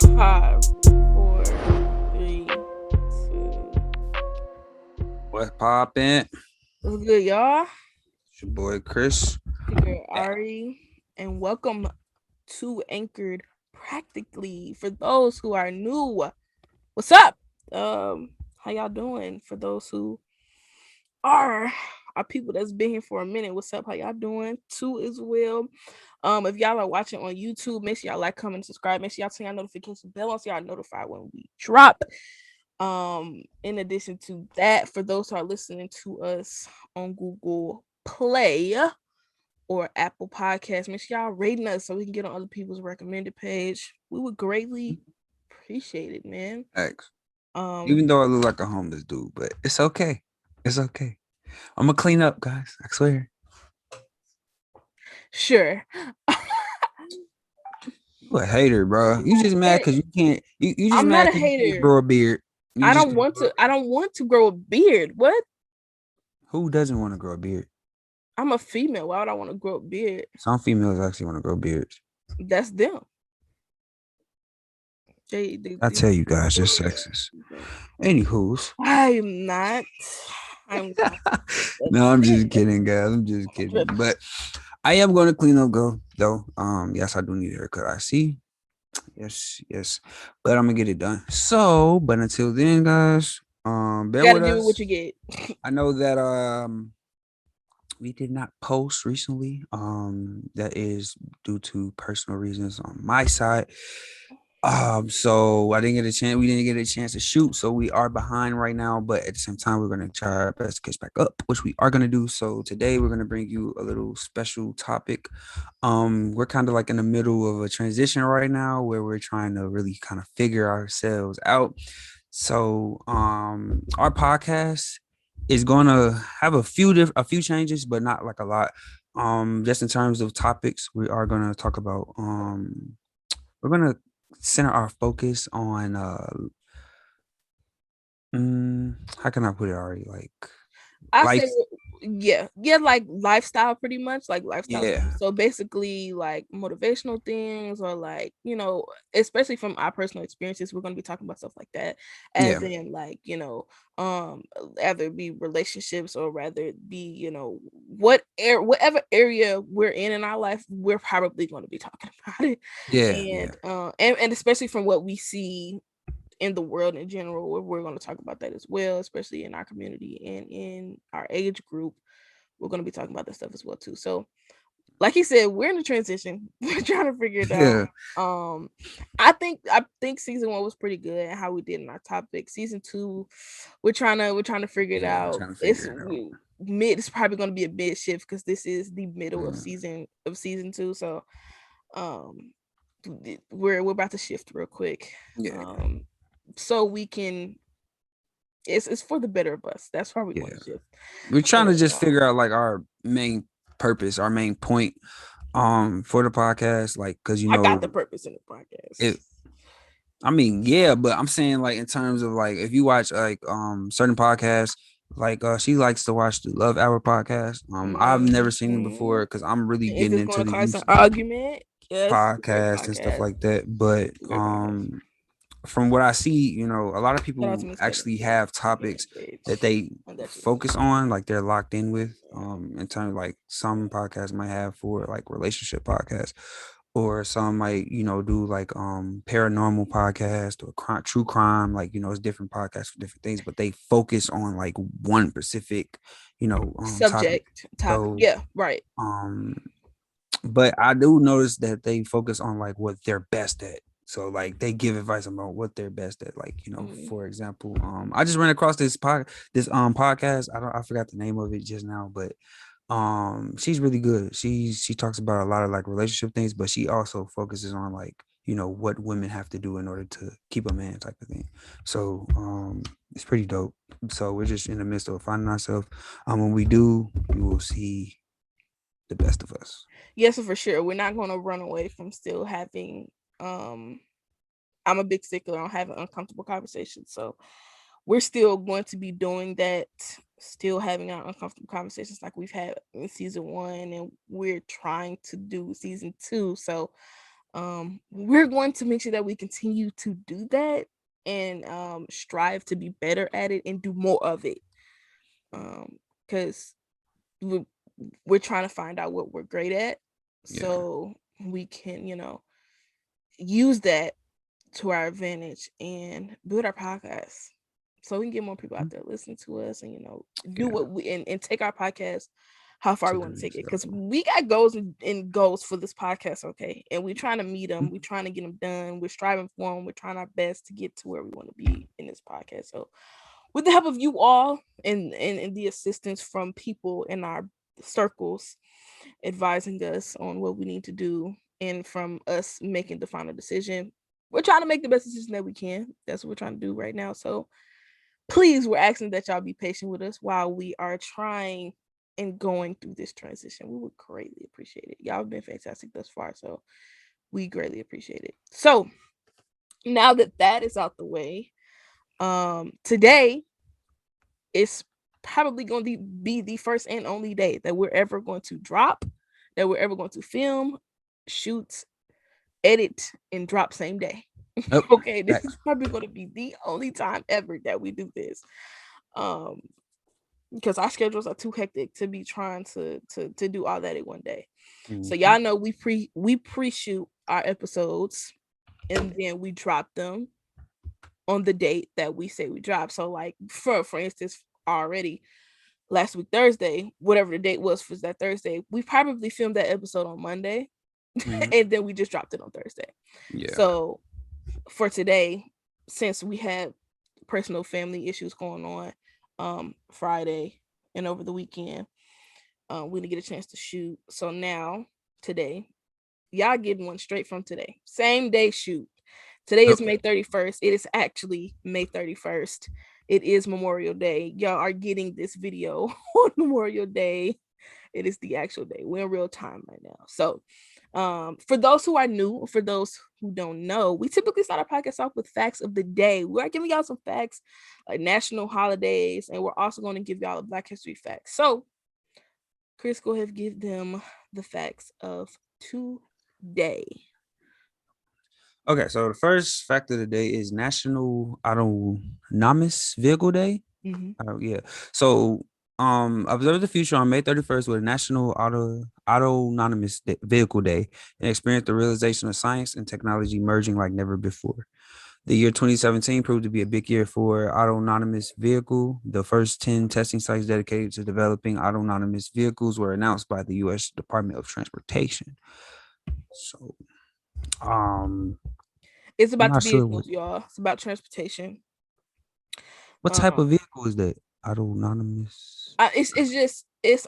5, 4, 3, 2. What's poppin'? What's good, y'all? It's your boy Chris. It's your girl Eh, Ari, and welcome to Anchored Practically. For those who are new, what's up? How y'all doing? For those who are people that's been here for a minute, what's up? How y'all doing? Too as well. If y'all are watching on YouTube, make sure y'all like, comment, and subscribe. Make sure y'all turn your notification bell on so y'all notified when we drop. In addition to that, for those who are listening to us on Google Play or Apple Podcasts, make sure y'all rating us so we can get on other people's recommended page. We would greatly appreciate it, man. Thanks. Um, Even though I look like a homeless dude, but it's okay. It's okay. I'm gonna clean up, guys. I swear. sure. You a hater, bro. You just mad Hey, because you can't. You just I'm not mad a because you can't hater. grow a beard. You I just don't can't want grow. to. I don't want to grow a beard. What? Who doesn't want to grow a beard? I'm a female. Why would I want to grow a beard? Some females actually want to grow beards. That's them. They I tell you guys, just sexist. Anywho's. I'm not. I'm not. No, I'm just kidding, guys. I'm just kidding. But I am going to clean up, go though. Yes, I do need a haircut. I see. Yes. But I'm gonna get it done. So, but until then, guys, You bear gotta with do what us. you get. I know that we did not post recently. That is due to personal reasons on my side. So I didn't get a chance. We didn't get a chance to shoot, so we are behind right now. But at the same time, we're gonna try our best to catch back up, which we are gonna do. So today we're gonna bring you a little special topic. We're kind of like in the middle of a transition right now, where we're trying to really kind of figure ourselves out. So, our podcast is gonna have a few changes, but not like a lot. Just in terms of topics, we are gonna talk about we're gonna center our focus on how can I put it already, like I say, life. yeah, like lifestyle, pretty much like lifestyle stuff. Yeah, So basically, like motivational things, or like especially from our personal experiences, we're gonna be talking about stuff like that, yeah, as in like either it be relationships or rather it be whatever area we're in our life, we're probably going to be talking about it, yeah. and especially from what we see in the world in general. We're going to talk about that as well, especially in our community and in our age group. We're going to be talking about that stuff as well too. So like he said, we're in a transition. We're trying to figure it out. Yeah, um I think season 1 was pretty good and how we did in our topic. Season 2, we're trying to figure it yeah. out. Trying to It's figure it out. mid, it's probably going to be a mid shift because this is the middle of Mm, season 2. So um we're about to shift real quick, yeah, um so we can, it's for the better of us. That's why we're going yeah. to shift. We're trying to So just figure out like our main purpose, our main point, for the podcast, like because I got the purpose in the podcast. it. I mean, yeah, but I'm saying like in terms of like if you watch like certain podcasts, like she likes to watch the Love Hour podcast. I've never seen it Mhm. before because I'm really Is getting this going into to the cause an YouTube argument? Yes, it's a great podcast and stuff podcast. like that. But Great podcast. from what I see, a lot of Shout out to people Miss Kevin actually again have for making topics that page that they and that YouTube. focus on, like they're locked in with. Yeah. In terms of like some podcasts might have for like relationship podcasts, or some might do like paranormal podcast or true crime. Like it's different podcasts for different things, but they focus on like one specific topic. Subject topic. So Yeah, right. um but I do notice that they focus on like what they're best at. So like they give advice about what they're best at. Like, Mhm. for example, I just ran across this podcast. I forgot the name of it just now, but she's really good. She talks about a lot of like relationship things, but she also focuses on like, what women have to do in order to keep a man type of thing. So it's pretty dope. So we're just in the midst of finding ourselves. When we do, you will see the best of us. Yes, for sure. We're not going to run away from still having. Um, I'm a big stickler on having uncomfortable conversations, so we're still going to be doing that. Still having our uncomfortable conversations like we've had in season 1, and we're trying to do season 2. So We're going to make sure that we continue to do that and strive to be better at it and do more of it. Because we're, we're trying to find out what we're great at, Yeah. so we can, use that to our advantage and build our podcast so we can get more people out Mhm. there listening to us and do Yeah. what we and take our podcast how far To we the want to take next it, because level. we got goals and goals for this podcast, okay, and we're trying to meet them, Mhm. we're trying to get them done, we're striving for them, we're trying our best to get to where we want to be in this podcast. So with the help of you all and the assistance from people in our circles advising us on what we need to do, and from us making the final decision, we're trying to make the best decision that we can. That's what we're trying to do right now. So please, we're asking that y'all be patient with us while we are trying and going through this transition. We would greatly appreciate it. Y'all have been fantastic thus far, so we greatly appreciate it. So now that that is out the way, today is probably going to be the first and only day that we're ever going to drop, that we're ever going to film, shoot, edit, and drop same day. Nope. Okay, this is Facts. probably going to be the only time ever that we do this. Um, because our schedules are too hectic to be trying to do all that in one day. So Mhm. y'all know we pre-shoot our episodes and then we drop them on the date that we say we drop. So like for instance, already last week Thursday, whatever the date was for that Thursday, we probably filmed that episode on Monday Mhm. and then we just dropped it on Thursday. Yeah. So for today, since we had personal family issues going on Friday and over the weekend, we didn't get a chance to shoot. So now today, y'all getting one straight from today. Same day shoot. Today is Nope. May 31st. It is actually May 31st. It is Memorial Day. Y'all are getting this video on Memorial Day. It is the actual day. We're in real time right now. So, for those who are new, for those who don't know, we typically start our podcast off with facts of the day. We're giving y'all some facts, like national holidays, and we're also going to give y'all a Black History fact. So, Chris, go ahead and give them the facts of today. Okay, so the first fact of the day is National Autonomous Vehicle Day. Mm-hmm. Yeah. So, observe the future on May 31st with National Autonomous Vehicle Day and experience the realization of science and technology merging like never before. The year 2017 proved to be a big year for autonomous vehicle. The first 10 testing sites dedicated to developing autonomous vehicles were announced by the U.S. Department of Transportation. So, um, It's I'm about the not sure what vehicles, y'all. It's about transportation. type Um, of vehicle is that? Autonomous. it's just it's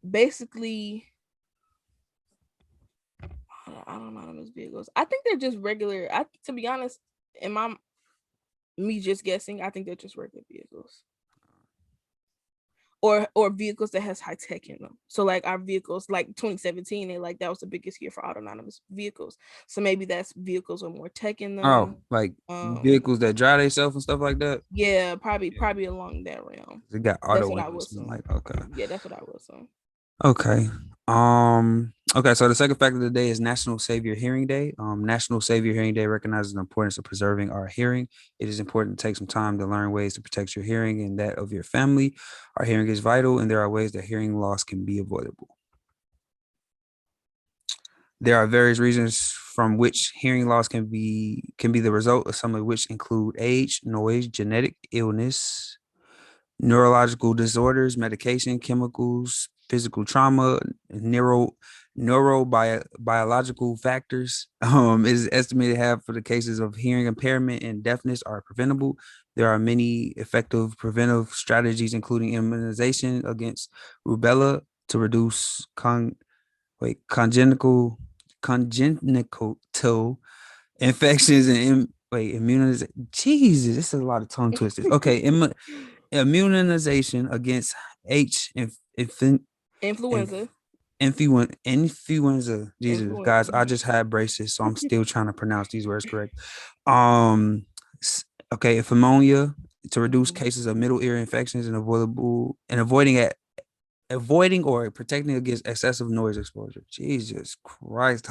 basically I don't know those vehicles. I think they're just regular. I To be honest, in my me just guessing, I think they're just regular vehicles. Or vehicles that has high tech in them. So like our vehicles, like 2017, they like that was the biggest year for autonomous vehicles. So maybe that's vehicles with more tech in Oh, them. like Um, vehicles that drive themselves and stuff like that. yeah, probably Yeah, probably along that realm. they got That's auto what in I them. was So I'm saying. like, okay. Yeah, that's what I was saying. Okay. Okay, so the second fact of the day is National Savior Hearing Day. National Savior Hearing Day recognizes the importance of preserving our hearing. It is important to take some time to learn ways to protect your hearing and that of your family. Our hearing is vital, and there are ways that hearing loss can be avoidable. There are various reasons from which hearing loss can be the result of some of which include age, noise, genetic illness, neurological disorders, medication, chemicals, physical trauma, neurobiological factors. Is estimated half for the cases of hearing impairment and deafness are preventable. There are many effective preventive strategies, including immunization against rubella to reduce congenital infections and immunization. Jesus, this is a lot of tongue twisters. Okay, immunization against H Influenza. influenza. Jesus, Influenza. guys, I Mhm. just had braces, so I'm still trying to pronounce these words correct. Um, okay, if ammonia to reduce Mhm. cases of middle ear infections and avoidable and avoiding avoiding or protecting against excessive noise exposure. Jesus Christ.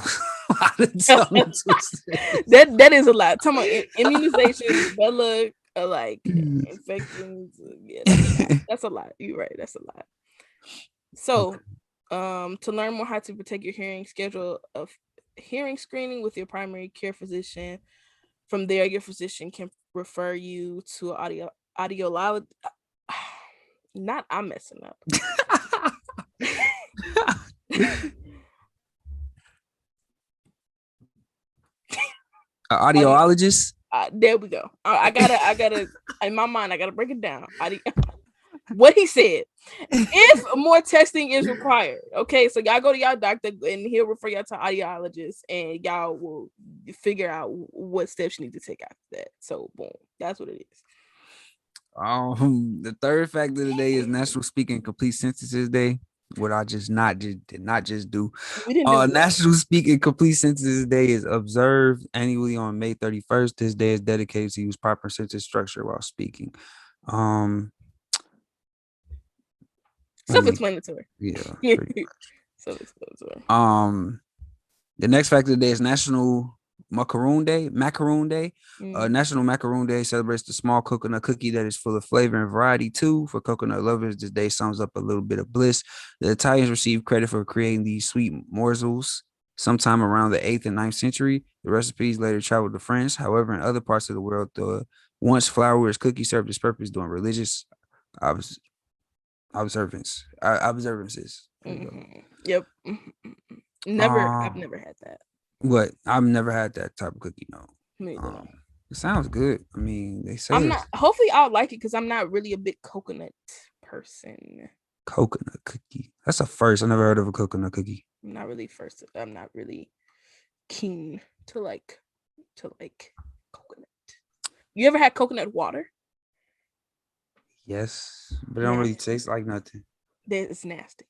A lot of tongue twisters. That is a lot. Talking about immunizations, rubella, like infections. Yeah, that's a lot. That's a lot. You're right. That's a lot. So, Okay. to learn more how to protect your hearing, schedule a hearing screening with your primary care physician. From there, your physician can refer you to audiologist. Not I'm messing up. Audio. Audiologist. There we go. I gotta. In my mind, I gotta break it down. What he said. If more testing is required, okay, so y'all go to y'all doctor and he'll refer y'all to audiologist, and y'all will figure out what steps you need to take after that. So, boom, that's what it is. The third fact of the day is National Speaking Complete Sentences Day. What I did not just do. We didn't do that. National Speaking Complete Sentences Day is observed annually on May 31st. This day is dedicated to use proper sentence structure while speaking. Um, I mean, Self-explanatory. yeah, pretty Self-explanatory. The next fact of the day is National Macaroon Day. Macaroon Day. Mm. National Macaroon Day celebrates the small coconut cookie that is full of flavor and variety too. For coconut lovers, this day sums up a little bit of bliss. The Italians received credit for creating these sweet morsels sometime around the 8th and 9th century. The recipes later traveled to France. However, in other parts of the world, the once flourless cookie served its purpose during religious obs- observances. There you Mm-hmm. Yep. Mm-hmm. go. I've never had that. What? I've never had that type of cookie. No. Me either. No. Um, it sounds good. I mean, they say I'm it's not. Hopefully, I'll like it because I'm not really a big coconut person. coconut cookie. That's a first. I never heard of a coconut cookie. I'm not really first. I'm not really keen to like coconut. You ever had coconut water? Yes, but it don't really Nasty. taste like nothing. That is nasty.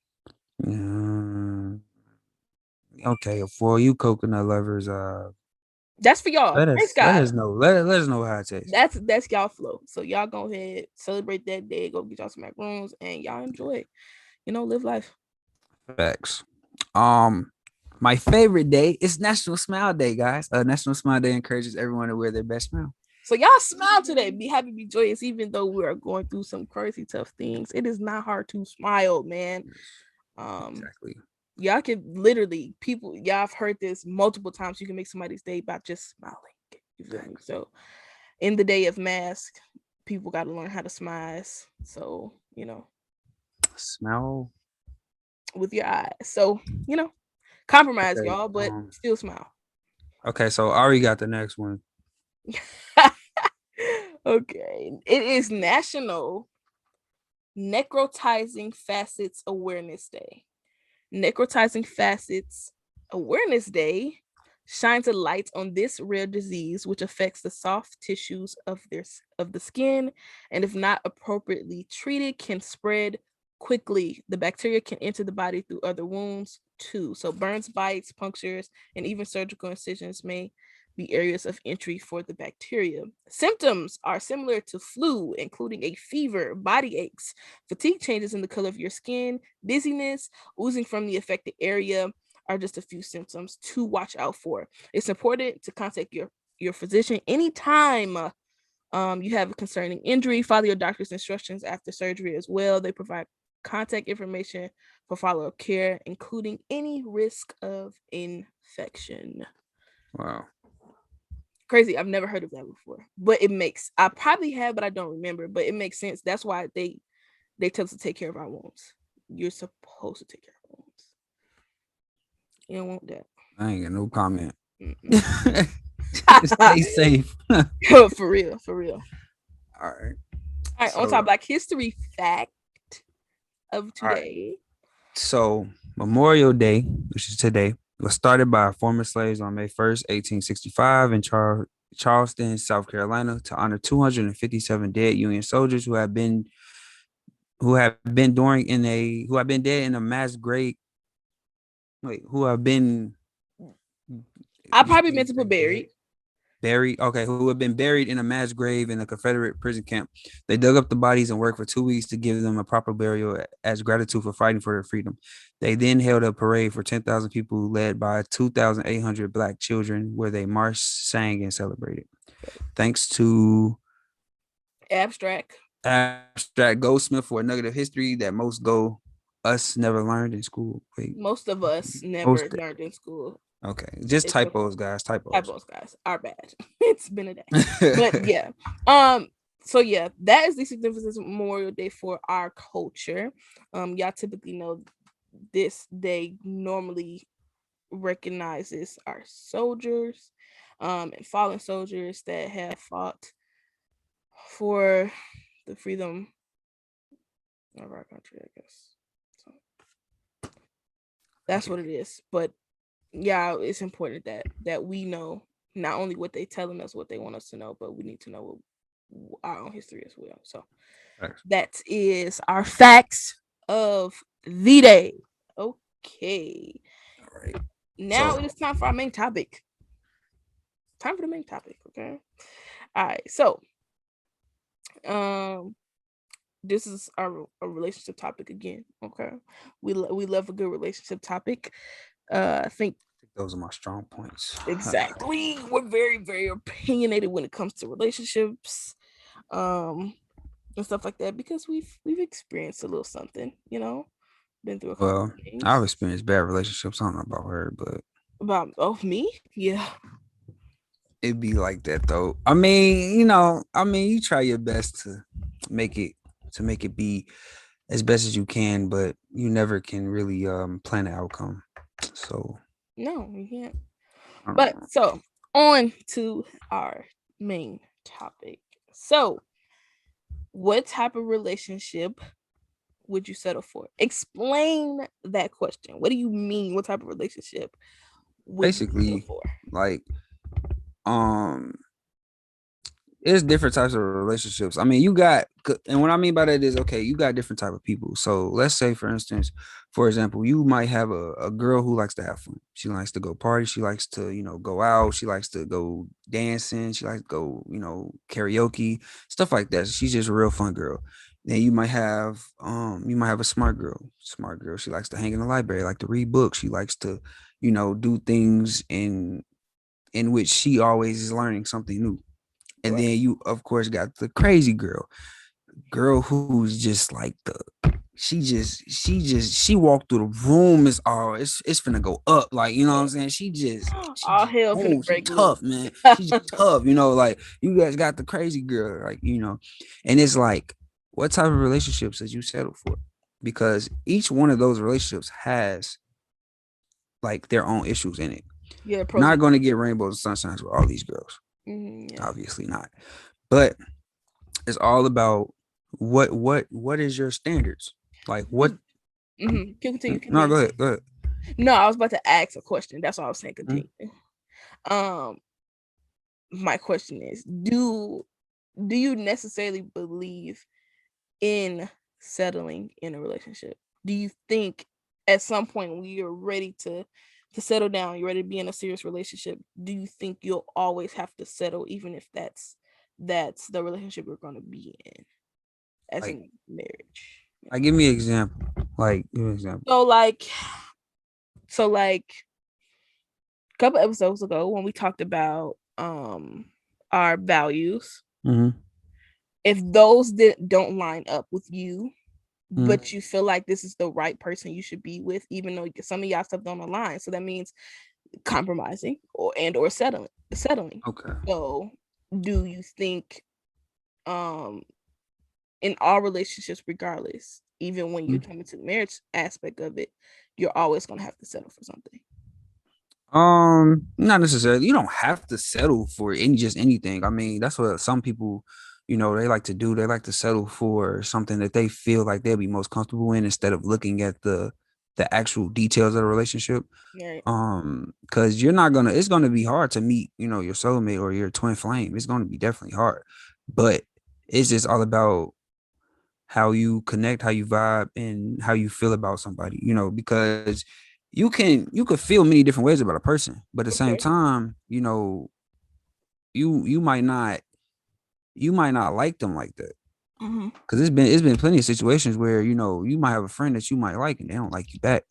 Yeah. Okay, for you coconut lovers, That's for y'all. Praise let God. us know. Let us know how it tastes. That's y'all flow. So y'all go ahead, celebrate that day, go get y'all some macaroons, and y'all enjoy it. Live life. Facts. Um, my favorite day is National Smile Day, guys. National Smile Day encourages everyone to wear their best smile. So y'all smile today. Be happy, be joyous, even though we are going through some crazy tough things. It is not hard to smile, man. Um, Exactly. y'all can literally y'all have heard this multiple times. You can make somebody's day by just smiling. You feel me? Facts. So in the day of mask, people got to learn how to smile. So Smell. with your eyes. So compromise, Okay. y'all, but still smile. Okay, so Ari got the next one. Okay, it is National Necrotizing Facets Awareness Day. Necrotizing Facets Awareness Day shines a light on this rare disease, which affects the soft tissues of the skin, and if not appropriately treated, can spread quickly. The bacteria can enter the body through other wounds too. So burns, bites, punctures, and even surgical incisions may be areas of entry for the bacteria. Symptoms are similar to flu, including a fever, body aches, fatigue, changes in the color of your skin, dizziness, oozing from the affected area are just a few symptoms to watch out for. It's important to contact your physician anytime you have a concerning injury. Follow your doctor's instructions after surgery as well. They provide contact information for follow-up care, including any risk of infection. Wow. Crazy. I've never heard of that before, but I probably have, but I don't remember. But it makes sense. That's why they tell us to take care of our wounds. You're supposed to take care of wounds. You don't want that. I ain't got no comment. Mm-mm. Stay safe. All For real, for real. right. All right, on So, top Black History fact of all right. today. So Memorial Day, which is today, was started by former slaves on May 1st, 1865 in Charleston, South Carolina, to honor 257 dead Union soldiers who have been dead in a mass grave. Wait, who have been I probably meant to put buried. who had been buried in a mass grave in a Confederate prison camp. They dug up the bodies and worked for 2 weeks to give them a proper burial as gratitude for fighting for their freedom. They then held a parade for 10,000 people led by 2,800 black children where they marched, sang, and celebrated. Thanks to Abstract. Abstract Goldsmith for a nugget of history that most go us never learned in school. Wait, Most of us most never learned in school. okay, just It's okay. typos, guys, typos. Typos, guys. Our bad. It's been a day. But yeah. So yeah, that is the significance of Memorial Day for our culture. Y'all typically know this day normally recognizes our soldiers, and fallen soldiers that have fought for the freedom of our country, I guess. So that's Okay, what it is. But yeah, it's important that we know not only what they telling us, what they want us to know, but we need to know our own history as well. So thanks. that is our facts of the day. Okay, All right. now So it is time for our main topic. Time for the main topic. Okay. All right. So um this is our a relationship topic again. Okay, we love a good relationship topic. I think those are my strong points. exactly we're very opinionated when it comes to relationships, um, and stuff like that because we've experienced a little something, been through a couple Well, I've things. experienced bad relationships. I don't know about her, but About me, yeah, it'd be like that though. You try your best make it make it be as best as you can, but you never can really plan the outcome. So no, we can't. I don't But know. so on to our main topic. So, what type of relationship would you settle for? Explain that question. What do you mean? What type of relationship would you settle Basically, for? like um it's different types of relationships. I mean, and what I mean by that is, okay, you got different type of people. So let's say, for instance, for example, you might have a girl who likes to have fun. She likes to go party. She likes to, go out. She likes to go dancing. She likes to go, karaoke, stuff like that. She's just a real fun girl. Then you might have a smart girl. Smart girl. She likes to hang in the library, like to read books. She likes to, do things in which she always is learning something new. And Right. then you, of course, got the crazy girl who's just like she walked through the room. It's finna go up. Like, you know what I'm saying? She All just hell finna boom. She break loose. tough, man. She's just tough. Like you guys got the crazy girl. Like, and it's like, what type of relationships did you settle for? Because each one of those relationships has like their own issues in it. Yeah, You're pros not and going to get rainbows and sunshines with all these girls. yeah. Obviously not. But it's all about what is your standards? Like what? Continue, No, go continue. ahead. Go ahead. No, I was about to ask a question. That's all I was saying. Mm. Continue. Um, my question is, do you necessarily believe in settling in a relationship? Do you think at some point when you're ready to settle down, you're ready to be in a serious relationship, do you think you'll always have to settle even if that's the relationship you're going to be in, as Like, in marriage? give me an example. Like, give me an example. So like a couple episodes ago when we talked about our values, Mm-hmm. if those don't line up with you, Mm-hmm. but you feel like this is the right person you should be with, even though some of y'all stuff don't align. So that means compromising or settling. Okay. So do you think um in all relationships, regardless, even when you Mm-hmm. come into the marriage aspect of it, you're always gonna have to settle for something? Not necessarily. You don't have to settle for just anything. I mean, that's what some people, they like to do. They like to settle for something that they feel like they'll be most comfortable in instead of looking at the actual details of the relationship. Right. Because it's gonna be hard to meet, your soulmate or your twin flame. It's gonna be definitely hard. But it's just all about how you connect, how you vibe, and how you feel about somebody, because you could feel many different ways about a person, but at the Of same course. time, you might not like them like that. Mm-hmm. Because it's been plenty of situations where you might have a friend that you might like and they don't like you back,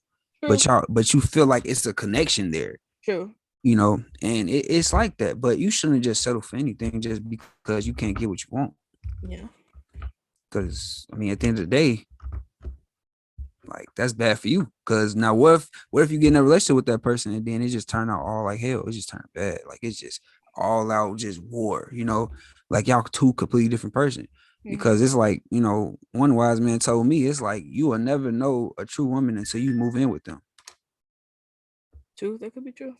True. but you feel like it's a connection there, True. and it's like that. But you shouldn't just settle for anything just because you can't get what you want. Yeah. Because I mean, at the end of the day, like that's bad for you. Because now, what if you get in a relationship with that person and then it just turn out all like hell? It just turned bad. Like it's just all out just war. Like y'all two completely different person. Mm-hmm. Because it's like one wise man told me it's like you will never know a true woman until you move in with them. True. That could be true.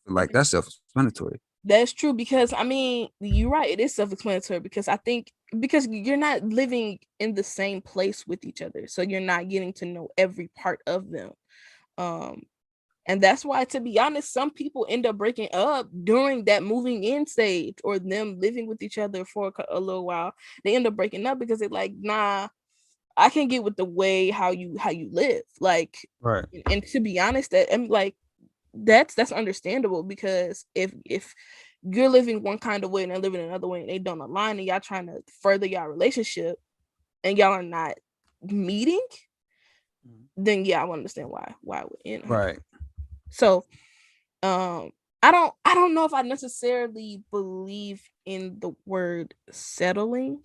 Like that's self-explanatory. That's true because I mean, you're right. It is self-explanatory because I think because you're not living in the same place with each other, so you're not getting to know every part of them. Um, and that's why, to be honest, some people end up breaking up during that moving in stage or them living with each other for a little while. They end up breaking up because they're like, nah, I can't get with the way how you live. Like, Right. and to be honest, that I'm like that's understandable because if you're living one kind of way and they're living another way and they don't align and y'all trying to further y'all relationship and y'all are not meeting, then yeah, I would understand why it would end. Right. So I don't know if I necessarily believe in the word settling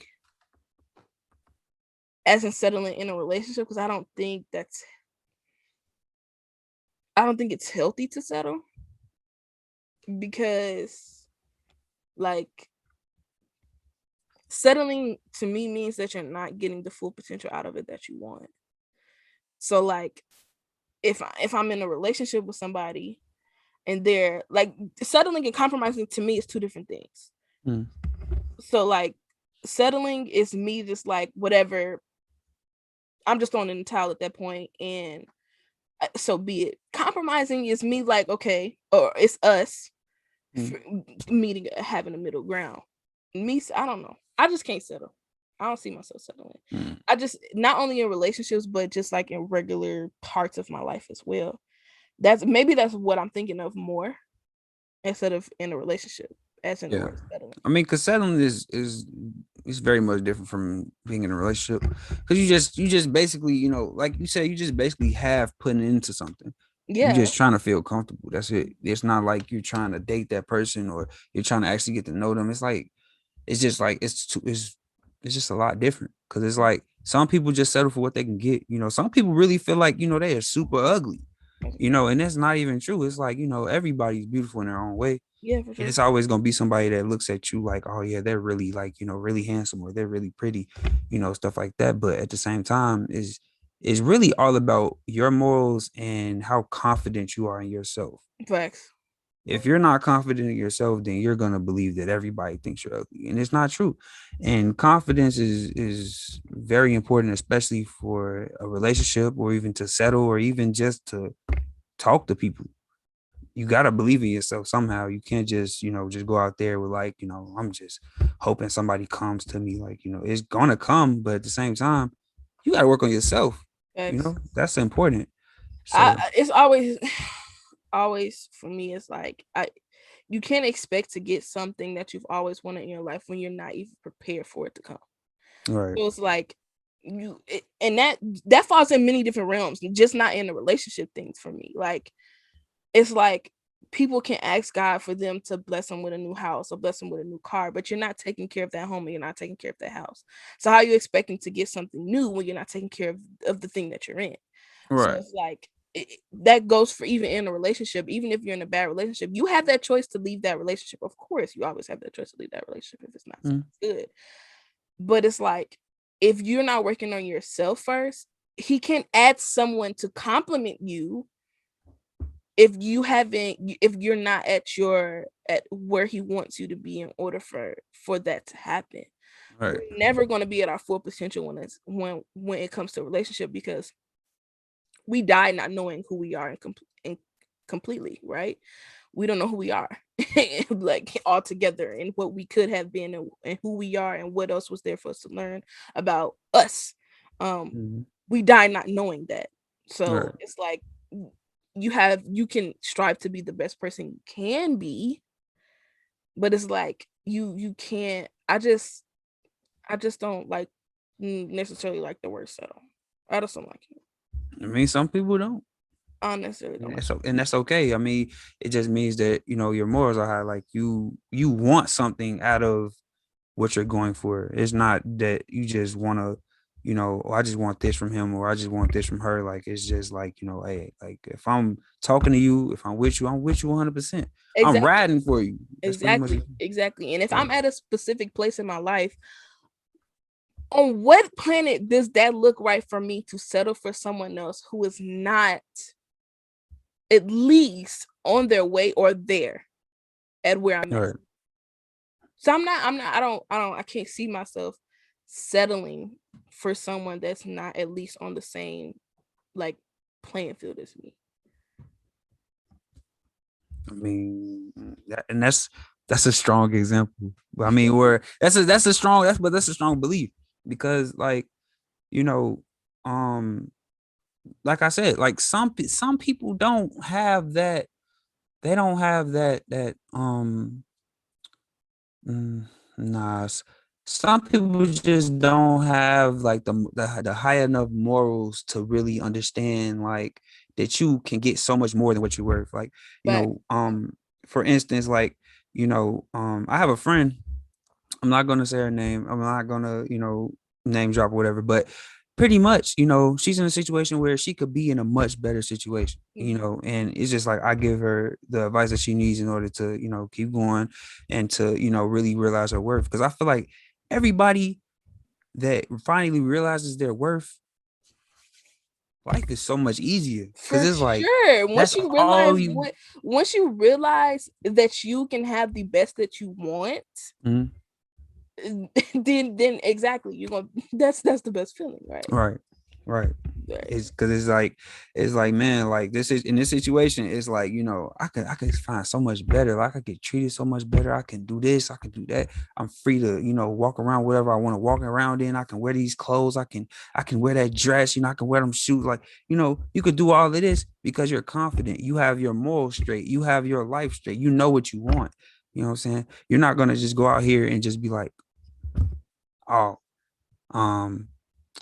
as in settling in a relationship because I don't think it's healthy to settle because like settling to me means that you're not getting the full potential out of it that you want. So like if I'm in a relationship with somebody and they're like settling and compromising to me is two different things. Mm. So like settling is me just like whatever, I'm just throwing in the towel at that point and so be it. Compromising is me like okay, or it's us Mm. meeting having a middle ground. I don't know. I just can't settle. I don't see myself settling. Mm. I just not only in relationships, but just like in regular parts of my life as well. That's what I'm thinking of more instead of in a relationship, as in the Yeah. word settling. I mean, cause settling is very much different from being in a relationship. Cause you just basically, like you said, you just basically have putting into something. You Yeah, just trying to feel comfortable. That's it. It's not like you're trying to date that person or you're trying to actually get to know them. It's just like it's just a lot different. Cause it's like some people just settle for what they can get. Some people really feel like, they are super ugly. And that's not even true. It's like, everybody's beautiful in their own way. yeah, for And sure. it's always gonna be somebody that looks at you like, oh yeah, they're really like, really handsome or they're really pretty, stuff like that. But at the same time, is really all about your morals and how confident you are in yourself. Facts. If you're not confident in yourself, then you're gonna believe that everybody thinks you're ugly, and it's not true. And confidence is very important, especially for a relationship or even to settle or even just to talk to people. You got to believe in yourself somehow. You can't just go out there with like, I'm just hoping somebody comes to me. Like, it's gonna come, but at the same time, you got to work on yourself. Facts. That's important. So It's always always for me it's like you can't expect to get something that you've always wanted in your life when you're not even prepared for it to come. right. So it's like and that falls in many different realms, just not in the relationship things for me. Like it's like people can ask God for them to bless them with a new house or bless them with a new car, but you're not taking care of that home and you're not taking care of that house. So how are you expecting to get something new when you're not taking care of the thing that you're in? So Right. it's like that goes for even in a relationship. Even if you're in a bad relationship, you have that choice to leave that relationship. Of course, you always have that choice to leave that relationship if it's not Mm. something good. But it's like if you're not working on yourself first, he can add someone to compliment you if you're not at where he wants you to be in order for that to happen. We're Right. never going to be at our full potential when it comes to a relationship because we die not knowing who we are and completely, right? We don't know who we are like altogether and what we could have been and who we are and what else was there for us to learn about us. um Mhm. we die not knowing that. So Right. it's like you can strive to be the best person you can be, but it's like you can't. I just don't like necessarily like the word settle. I just don't like it. I mean, some people don't. I don't necessarily don't And like that's and that's okay. I mean, it just means that your morals are high. Like you want something out of what you're going for. It's not that you just want to, oh, I just want this from him or I just want this from her. Like it's just like hey, like if I'm talking to you, if I'm with you 100%. it. I'm Exactly. riding for you. That's pretty much it. Exactly. And if Like, I'm at a specific place in my life, on what planet does that look right for me to settle for someone else who is not at least on their way or there at where I'm at? right. So I can't see myself settling for someone that's not at least on the same like playing field as me. I mean, and that's a strong example. I mean, where that's a strong that's a strong belief because like you know, um, like I said, like some people don't have that. They don't have that. Mm, nah, some people just don't have like the high enough morals to really understand like that you can get so much more than what you're worth. Like, you But know, for instance, like, I have a friend. I'm not gonna say her name. I'm not gonna, name drop or whatever, but pretty much, she's in a situation where she could be in a much better situation, and it's just like I give her the advice that she needs in order to, keep going and to, really realize her worth. Because I feel like everybody that finally realizes their worth, life is so much easier. Cause for it's like sure, that's all you. once you realize that you can have the best that you want, Mhm. then exactly you're gonna that's the best feeling, right? Right. Right. Right. It's because it's like man, like this is in this situation, it's like, I could find so much better. Like I get treated so much better. I can do this, I can do that. I'm free to, walk around whatever I want to walk around in. I can wear these clothes, I can wear that dress, I can wear them shoes. Like, you could do all of this because you're confident. You have your morals straight, you have your life straight, you know what you want. You know what I'm saying? You're not gonna just go out here and just be like, oh, um,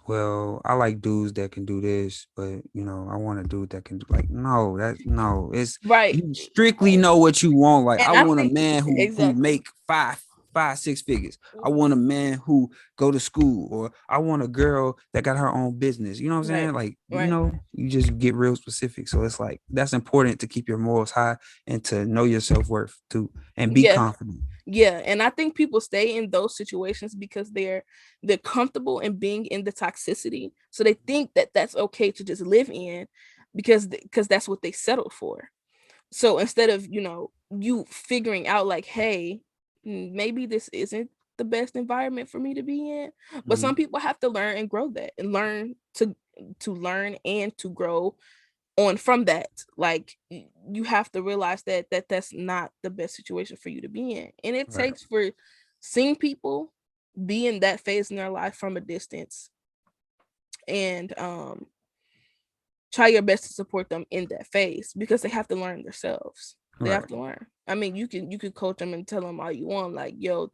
well, I like dudes that can do this, but I want a dude that can do like no, no. It's Right. you strictly know what you want. Like I And I want a think man who exactly. make five, 6 figures. I Mhm. want a man who go to school, or I want a girl that got her own business. You know what I'm Right. saying? Like, Right. you just get real specific. So it's like that's important to keep your morals high and to know your self-worth too and be Yeah. confident. Yeah, and I think people stay in those situations because they're comfortable in being in the toxicity. So they think that that's okay to just live in because that's what they settled for. So instead of, you figuring out like, hey, maybe this isn't the best environment for me to be in. But Mhm. some people have to learn and grow that and learn to learn and to grow on from that. Like you have to realize that's not the best situation for you to be in, and it Right. takes for seeing people be in that phase in their life from a distance, and try your best to support them in that phase because they have to learn themselves. They have Right. to learn. I mean, you can coach them and tell them all you want, like, yo,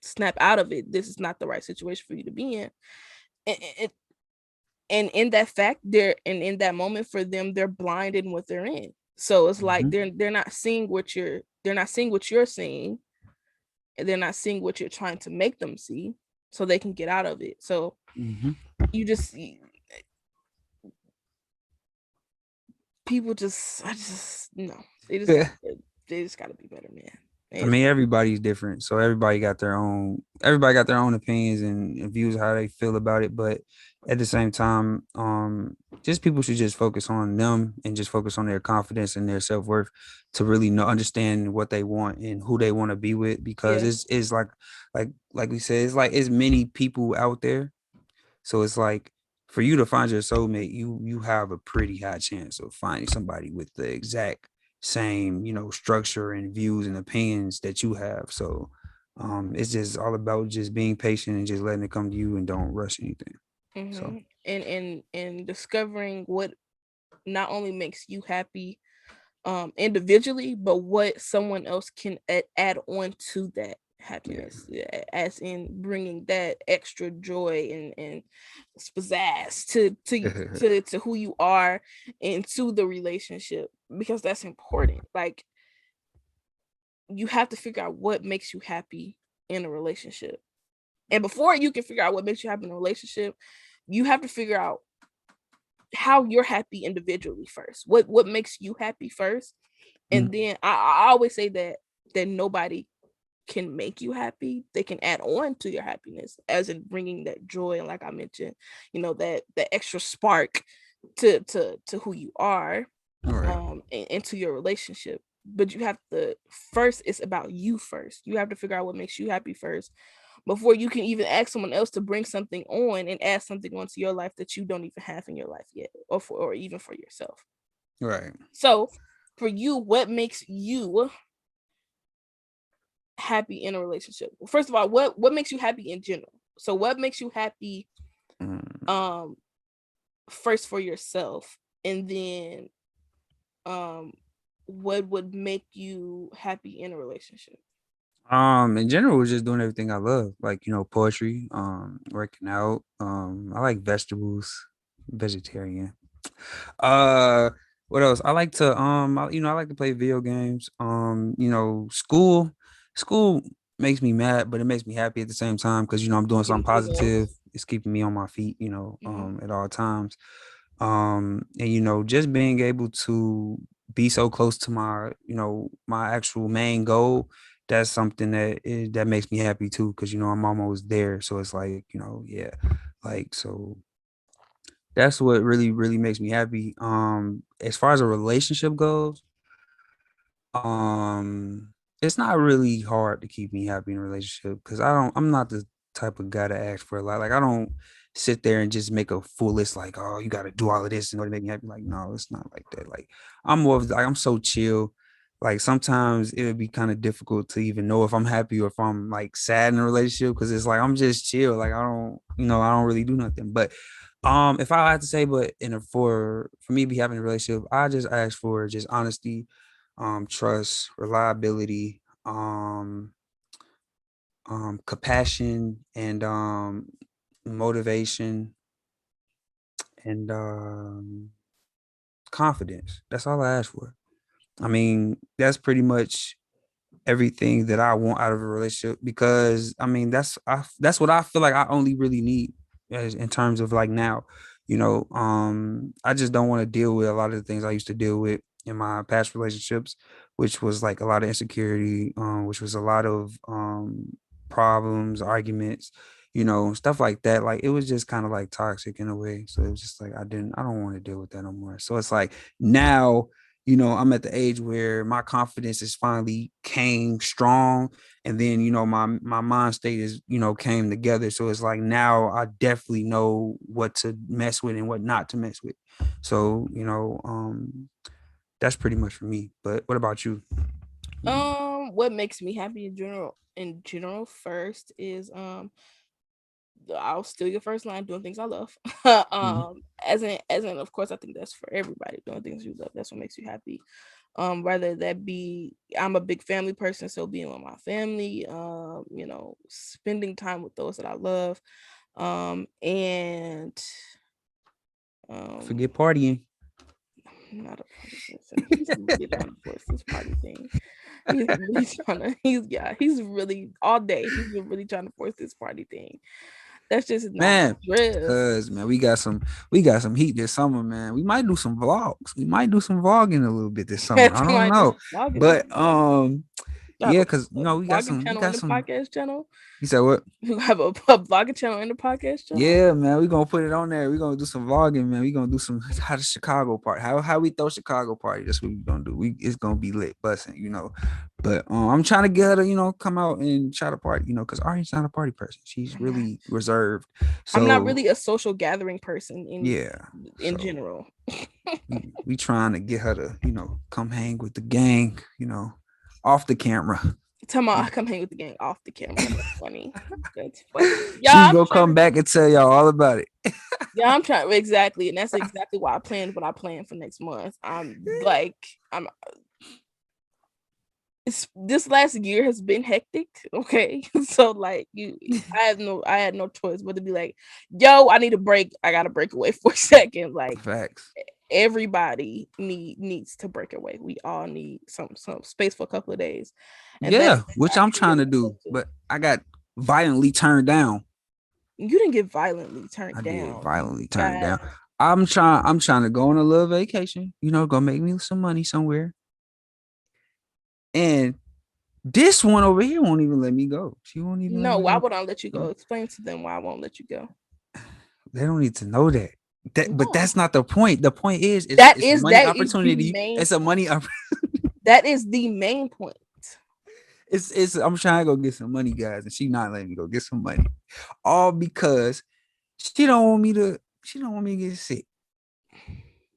snap out of it, this is not the right situation for you to be in. And in that fact, in that moment for them, they're blind in what they're in. So it's like Mhm. they're not seeing what you're seeing, and they're not seeing what you're trying to make them see, so they can get out of it. So Mhm. you just people just I just no, they just got Yeah. they just got to be better, man. I They just mean, got everybody's different, so everybody got their own opinions and views how they feel about it. But at the same time, just people should just focus on them and just focus on their confidence and their self worth to really know understand what they want and who they want to be with. Because yeah. it's like we said, it's like it's many people out there, so it's like for you to find your soulmate, you have a pretty high chance of finding somebody with the exact same, structure and views and opinions that you have. So it's just all about just being patient and just letting it come to you and don't rush anything. So And discovering what not only makes you happy, individually, but what someone else can add on to that Yeah. happiness, as in bringing that extra joy and pizzazz to who you are and to the relationship, because that's important. Like, you have to figure out what makes you happy in a relationship, and before you can figure out what makes you happy in a relationship, you have to figure out how you're happy individually first. What makes you happy first, Mm. and then I always say that nobody can make you happy. They can add on to your happiness, as in bringing that joy, and like I mentioned, that extra spark to who you are, All right. and into your relationship. But you have to first. It's about you first. You have to figure out what makes you happy first before you can even ask someone else to bring something on and add something onto your life that you don't even have in your life yet, or even for yourself. Right. So, for you, what makes you happy in a relationship? Well, first of all, what makes you happy in general? So, what makes you happy, Mm. um first for yourself, and then um what would make you happy in a relationship? In general, just doing everything I love, like poetry, working out. I like vegetables, vegetarian. Uh, what else? I like to play video games. School makes me mad, but it makes me happy at the same time because I'm doing something Getting A positive. levels. It's keeping me on my feet, Mm-hmm. at all times. And just being able to be so close to my actual main goal, that's something that makes me happy too, because I'm almost there. So it's like, yeah, like so that's what really really makes me happy. As far as a relationship goes, it's not really hard to keep me happy in a relationship because I'm not the type of guy to ask for a lot. Like I don't sit there and just make a full list like, oh, you got to do all of this in order to make me happy. Like no, it's not like that. Like I'm more of like I'm so chill. Like sometimes it would be kind of difficult to even know if I'm happy or if I'm like sad in a relationship because it's like I'm just chill. Like I don't really do nothing. But if I had to say, but for me to be having a relationship, I just ask for just honesty, trust, reliability, compassion, and motivation, and confidence. That's all I ask for. I mean, that's pretty much everything that I want out of a relationship because I mean that's what I feel like I only really need as in terms of like now, I just don't want to deal with a lot of the things I used to deal with in my past relationships, which was like a lot of insecurity, which was a lot of problems, arguments, stuff like that. Like it was just kind of like toxic in a way. So it was just like I don't want to deal with that no more. So it's like now I'm at the age where my confidence is finally came strong. And then, my mind state is, came together. So it's like now I definitely know what to mess with and what not to mess with. So, that's pretty much for me. But what about you? What makes me happy in general first is I'll steal your first line, doing things I love. Mhm. As in of course I think that's for everybody, doing things you love. That's what makes you happy. Rather that be, I'm a big family person, so being with my family, spending time with those that I love. And um Forget partying. I'm not a party person. He's really trying to force this party thing. He's really trying to. He's really all day. He's been really trying to force this party thing. That's just not Man, his dress. cuz man, we got some heat this summer, man. We might do some vlogs. We might do some vlogging a little bit this summer. I don't Somebody do know. some vlogging this But summer. You have yeah, cuz we got vlogging some we channel got and a some podcast channel. you said what? You have a vlogging channel and a podcast channel. Yeah, man, we gonna put it on there. We gonna do some vlogging, man. We gonna do some how the Chicago part. How we throw Chicago party. That's what we gonna do. It's gonna be lit, busting. But I'm trying to get her to come out and try to party, because Ari's not a party person. She's I'm not. really reserved. I'm not So really a social gathering person yeah, in so general. we trying to get her to come hang with the gang, off the camera. Tell me I come hang with the gang off the camera. That's funny. That's funny. She's Yeah, I'm gonna trying come to. back and tell y'all all about it. Yeah, I'm trying exactly, and that's exactly why I planned what I planned for next month. I'm. This last year has been hectic. Okay, so like I had no choice but to be like, yo, I need a break. I got to break away for a second. Like Facts. everybody needs to break away. We all need some space for a couple of days, and that Yeah, which I'm I can trying to relate do, to. but I got violently turned down. You didn't get violently turned I did down. You violently turned got down. I'm trying to go on a little vacation, go make me some money somewhere. And this one over here won't even let me go. She won't even let no. me Why go. would I let you go? No, Explain to them why I won't let you go. they don't need to know that. But No, that's not the point. The point is, it's a money that is the opportunity. main It's a point. money. That is the main point. It's. I'm trying to go get some money, guys, and she not letting me go get some money, all because she don't want me to. She don't want me to get sick.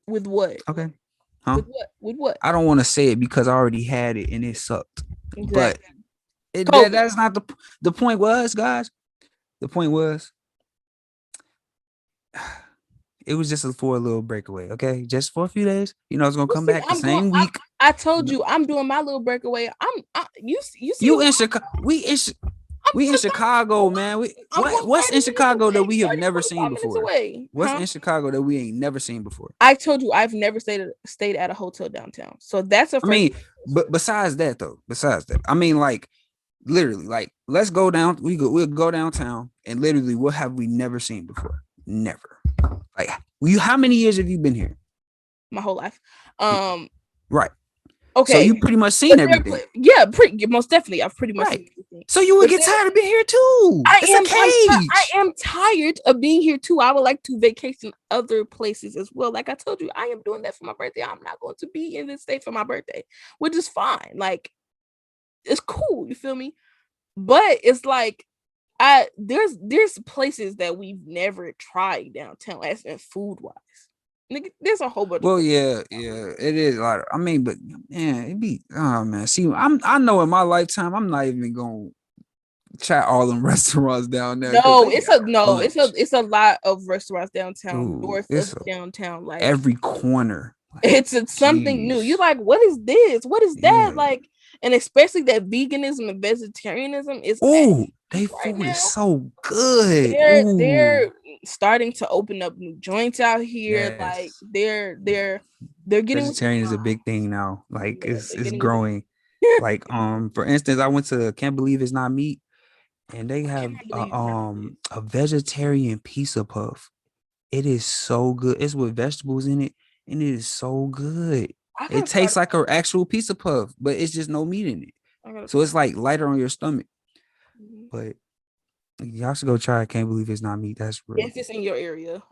With what? Okay, huh? With what? With what? I don't want to say it because I already had it and it sucked. But Exactly. COVID. that's not the point. Was, guys, the point was it was just for a little breakaway. Okay, just for a few days. It's gonna Well, come see, back the same week. I told you I'm doing my little breakaway. You see You what in Chicago? I'm We in going 30 Chicago, man. I'm going What's 30 in minutes Chicago that away, we have 30 never seen 45 minutes before? away. What's Huh? in Chicago that we ain't never seen before? I told you I've never stayed at a hotel downtown. So that's a I first. mean, but besides that though, I mean, like literally, like let's go down. We'll go downtown and literally, what have we never seen before? Never. Like how many years have you been here? My whole life. Um Right. So you okay. pretty much But seen everything. yeah, pretty most definitely. I've pretty much Right. seen everything. So you would But get there tired of being here too. It's a I cage. am tired of being here too. I would like to vacation other places as well. Like I told you, I am doing that for my birthday. I'm not going to be in this state for my birthday, which is fine. Like it's cool, you feel me? But it's like there's places that we've never tried downtown as in food wise. There's a whole bunch of Well, places. yeah, it is a lot. I mean, but man, it be oh man. See, I know in my lifetime I'm not even gonna try all them restaurants down there because No, they got a bunch. it's a lot of restaurants downtown, Dude, north of it's downtown. Like every corner. Like, it's something new. jeez, You're like, what is this? What is that? yeah. Like, and especially that veganism and vegetarianism is Oh, they right food is now. so good. They're Ooh, starting to open up new joints out here. Like yes. they're getting with the Vegetarian is a big thing now. Like yeah, they're it's getting with the growing. Like for instance, I went to Can't Believe It's Not Meat, and they I have cannot believe it's not this. a vegetarian pizza puff. It is so good. It's with vegetables in it, and it is so good. I It gotta try tastes that. like an actual pizza puff, but it's just no meat in it. I gotta So try it's like lighter on your stomach. that. But y'all should go try it. Can't Believe It's Not Meat. That's really If good. it's in your area.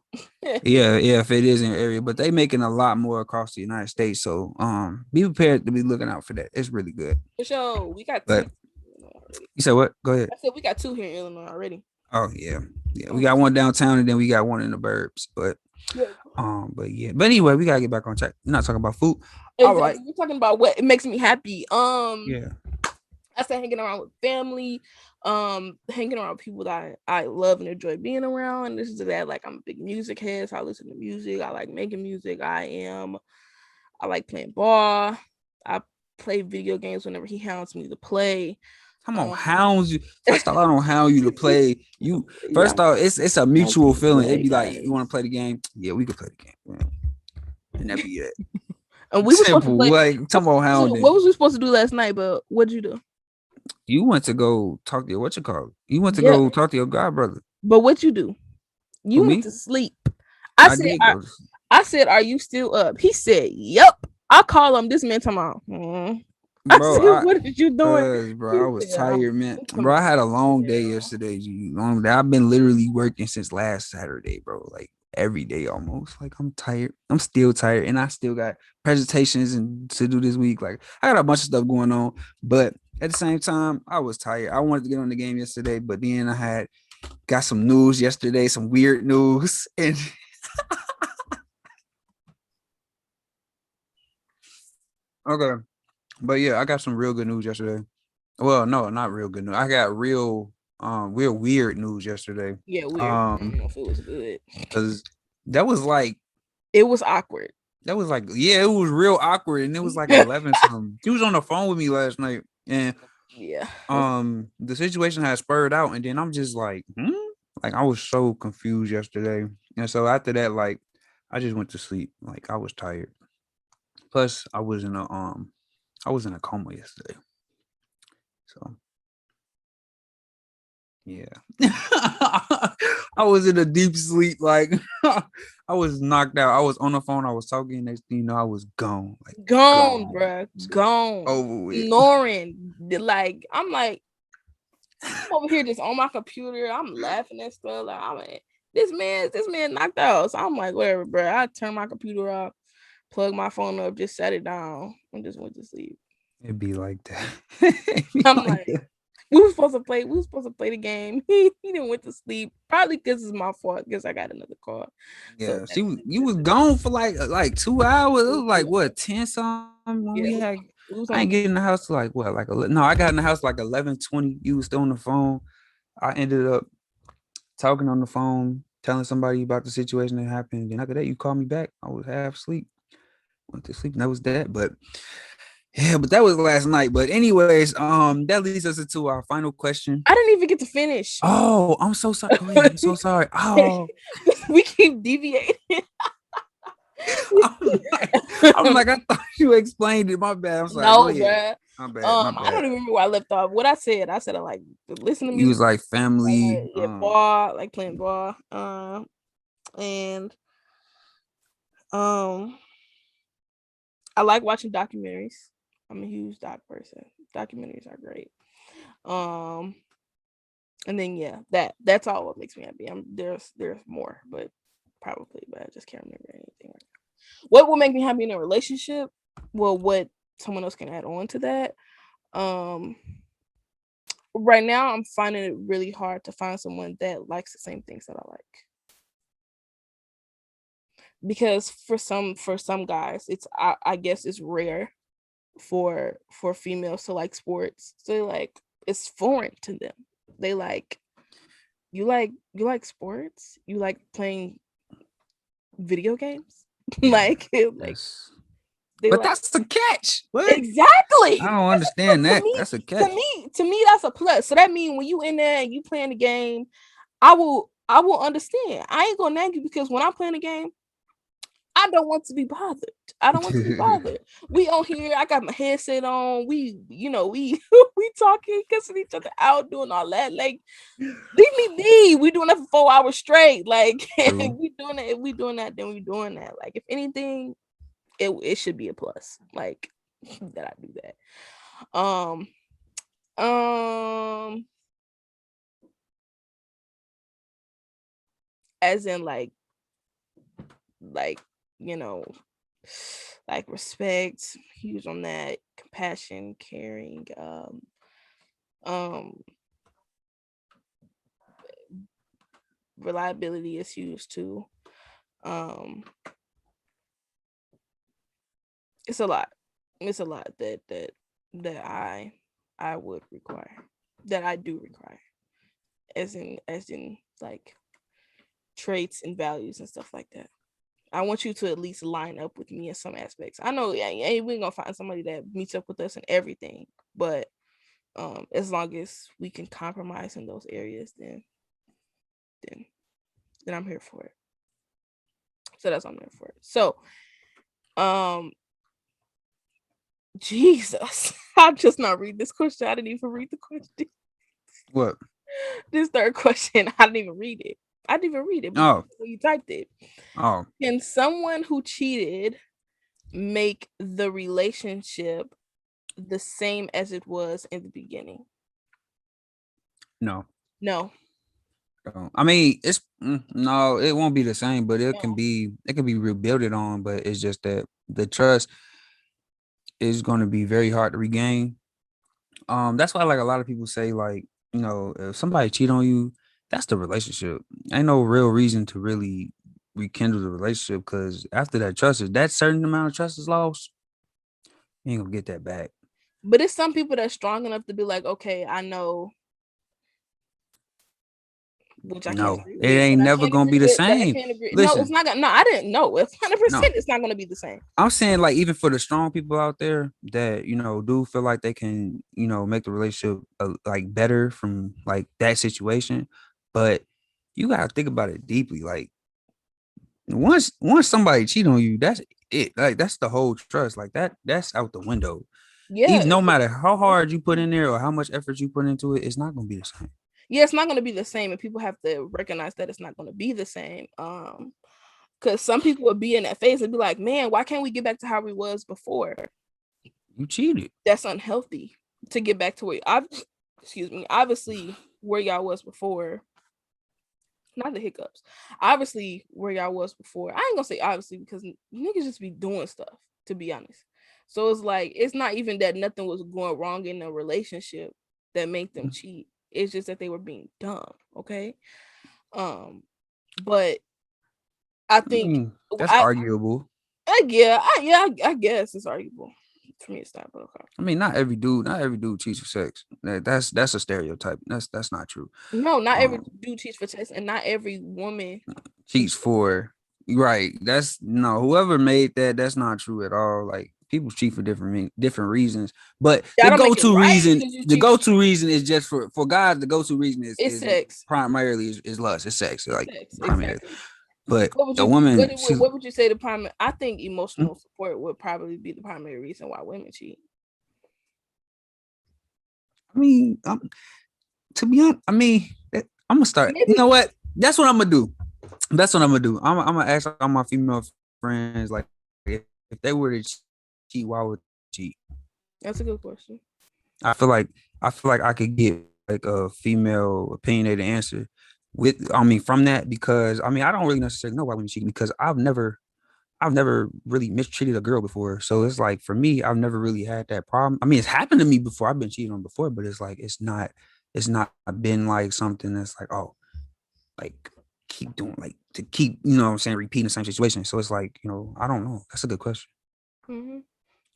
Yeah, if it is in your area, but they making a lot more across the United States. So be prepared to be looking out for that. It's really good. For sure. We got two But already. you said what? Go ahead. I said we got two here in Illinois already. Oh yeah. Yeah. We Oh, got one downtown and then we got one in the burbs. yeah. But yeah. But anyway, we gotta get back on track. We're not talking about food. All right. Exactly. We're talking about what it makes me happy. Yeah. I said hanging around with family, hanging around people that I love and enjoy being around. And this is that. Like I'm a big music head, so I listen to music. I like making music. I like playing ball. I play video games whenever he hounds me to play. Come on, Um, hounds you. First off, I don't hound you to play. You yeah, first off, it's a hounds me mutual to feeling. It'd play, be like, you want to guys. play the game? Yeah, we could play the game. Man. And that be it. And we were supposed to Simple. play. Like, come on, hounding. What was we supposed to do last night? But what'd you do? You went to go talk to your what you call it? You went to Yeah, go talk to your god brother. but what you do? Who You went me? to sleep. I I said, did go. I said, are you still up? He said, yep. I call him this man tomorrow. I Bro, said, what did you doing? He I was said, tired, man. come Bro, I had a on, long day girl. yesterday. Long day. I've been literally working since last Saturday, bro. Like every day almost. Like I'm tired. I'm still tired, and I still got presentations and to do this week. Like I got a bunch of stuff going on, but at the same time, I was tired. I wanted to get on the game yesterday, but then I had got some news yesterday, some weird news, and okay. But yeah, I got some real good news yesterday. Well, no, not real good news. I got real weird news yesterday. Yeah, weird. I Um, don't know if it was good. because that was like It was awkward. yeah, it was real awkward, and it was like 11 something. She was on the phone with me last night, and Yeah. the situation had spurred out, and then I'm just like, like I was so confused yesterday, and so after that, like I just went to sleep. Like I was tired. Plus, I was in a coma yesterday, so yeah. I was in a deep sleep, like I was knocked out. I was on the phone, I was talking, next thing you know, I was gone, like Gone, gone. bruh. Gone. Over with. Ignoring. Like, I'm over here just on my computer. I'm laughing and stuff. Like, this man knocked out. So I'm like, whatever, bro. I turned my computer off, plugged my phone up, just set it down, and just went to sleep. It'd be like that. It'd be I'm like like, that. we were supposed to play the game. He didn't went to sleep. Probably because it's my fault. Because I got another call. So Yeah, that you just was gone for like 2 hours. It was like 2 hours. what 10 something when we Yeah, had. we was I on the ain't get in the house till like what no, I got in the house like 11:20. You was still on the phone. I ended up talking on the phone, telling somebody about the situation that happened. And after that, you called me back. I was half asleep. Went to sleep. And that was that. But yeah, but that was last night. But anyways, that leads us into our final question. I didn't even get to finish. Oh, I'm so sorry. Go ahead. I'm so sorry. Oh, We keep deviating. I'm like, I thought you explained it. My bad. I'm sorry. Go No, ahead. bruh. My bad. My I don't bad. even remember where I left off. What I said I like to listen to You music. was like family. Yeah, ball, like playing ball. And um, I like watching documentaries. I'm a huge doc person. Documentaries are great. Um, and then yeah, that's all what makes me happy. There's more, but I just can't remember anything right now. What will make me happy in a relationship? Well, what someone else can add on to that. Um, right now I'm finding it really hard to find someone that likes the same things that I like. Because for some guys, I guess it's rare for females to like sports. So like it's foreign to them. They like you like sports? You like playing video games? Yeah. like That's. they But like that's the catch. What? I exactly. don't That's understand to that. me That's a to catch. me to me that's a plus. So that means when you in there and you playing the game, I will understand. I ain't gonna nag you because when I'm playing the game, I don't want to be bothered. I don't want to be bothered. We on here. I got my headset on. We we talking, kissing each other out, doing all that. Like, leave me be. We doing that for 4 hours straight. Like, True. we doing it. If we doing that, then we doing that. Like, if anything, it should be a plus. Like that I do that. Um, as in like you know like respect, huge on that, compassion, caring, um reliability is huge too. um it's a lot. It's a lot that I would require, that I do require, as in like traits and values and stuff like that. I want you to at least line up with me in some aspects. I know, yeah, yeah, we ain't gonna find somebody that meets up with us in everything, but as long as we can compromise in those areas, then then I'm here for it. So that's what I'm here for it. So um Jesus. I'll just not read this question. I didn't even read the question. What? This third question, I didn't even read it. I didn't even read it Oh, before you typed it. oh, Can someone who cheated make the relationship the same as it was in the beginning? no. No. I mean, no, it won't be the same, but No. it can be rebuilt on, but it's just that the trust is going to be very hard to regain. That's why like a lot of people say like, if somebody cheat on you, that's the relationship. Ain't no real reason to really rekindle the relationship because after that certain amount of trust is lost, you ain't gonna get that back. But it's some people that's strong enough to be like, okay, I know, which I can't No, agree it with. ain't That I never can't gonna agree be the with. That I same. can't agree. No, it's Listen, not gonna. No, I didn't know. It's 100%. no, It's not gonna be the same. I'm saying like even for the strong people out there that do feel like they can make the relationship like better from like that situation, but you gotta think about it deeply. Like once somebody cheat on you, that's it. Like that's the whole trust. Like that's out the window. Yeah, Even no matter how hard you put in there or how much effort you put into it, it's not gonna be the same. yeah, it's not gonna be the same, and people have to recognize that it's not gonna be the same. Because some people would be in that phase and be like, man, why can't we get back to how we was before? You cheated. That's unhealthy to get back to where I, excuse me, obviously where y'all was before. Not the hiccups. Obviously where y'all was before. I ain't gonna say obviously because niggas just be doing stuff, to be honest. So it's like it's not even that nothing was going wrong in the relationship that made them cheat. It's just that they were being dumb. Okay. Um, but I I think mean, that's I arguable. I guess it's arguable for me to stop. But okay. I mean, not every dude cheats for sex. That's a stereotype. That's not true. No, not every Um, dude cheats for sex, and not every woman cheats cheats for sex. for right. That's no whoever made that. That's not true at all. Like people cheat for different reasons, but Y'all don't make it right because you the cheat. go to reason is just for guys. The go to reason It's is sex. primarily is lust. It's sex. It's Like sex. primarily, Exactly. but What would a you woman, she's. what would you say the primary? I think emotional support would probably be the primary reason why women cheat. I mean, to be honest, I mean, I'm gonna start. You Maybe know what? That's what I'm gonna do. That's what I'm gonna do. I'm gonna ask all my female friends like if they were to cheat, why would they cheat? that's a good question. I feel like I could get like a female opinionated answer from that because I mean I don't really necessarily know why women cheat because I've never really mistreated a girl before. So it's like for me, I've never really had that problem. I mean, it's happened to me before. I've been cheated on before, but it's like it's not been like something that's like, oh, like keep doing like to keep, what I'm saying, repeating the same situation. So it's like, I don't know. That's a good question. Mm-hmm.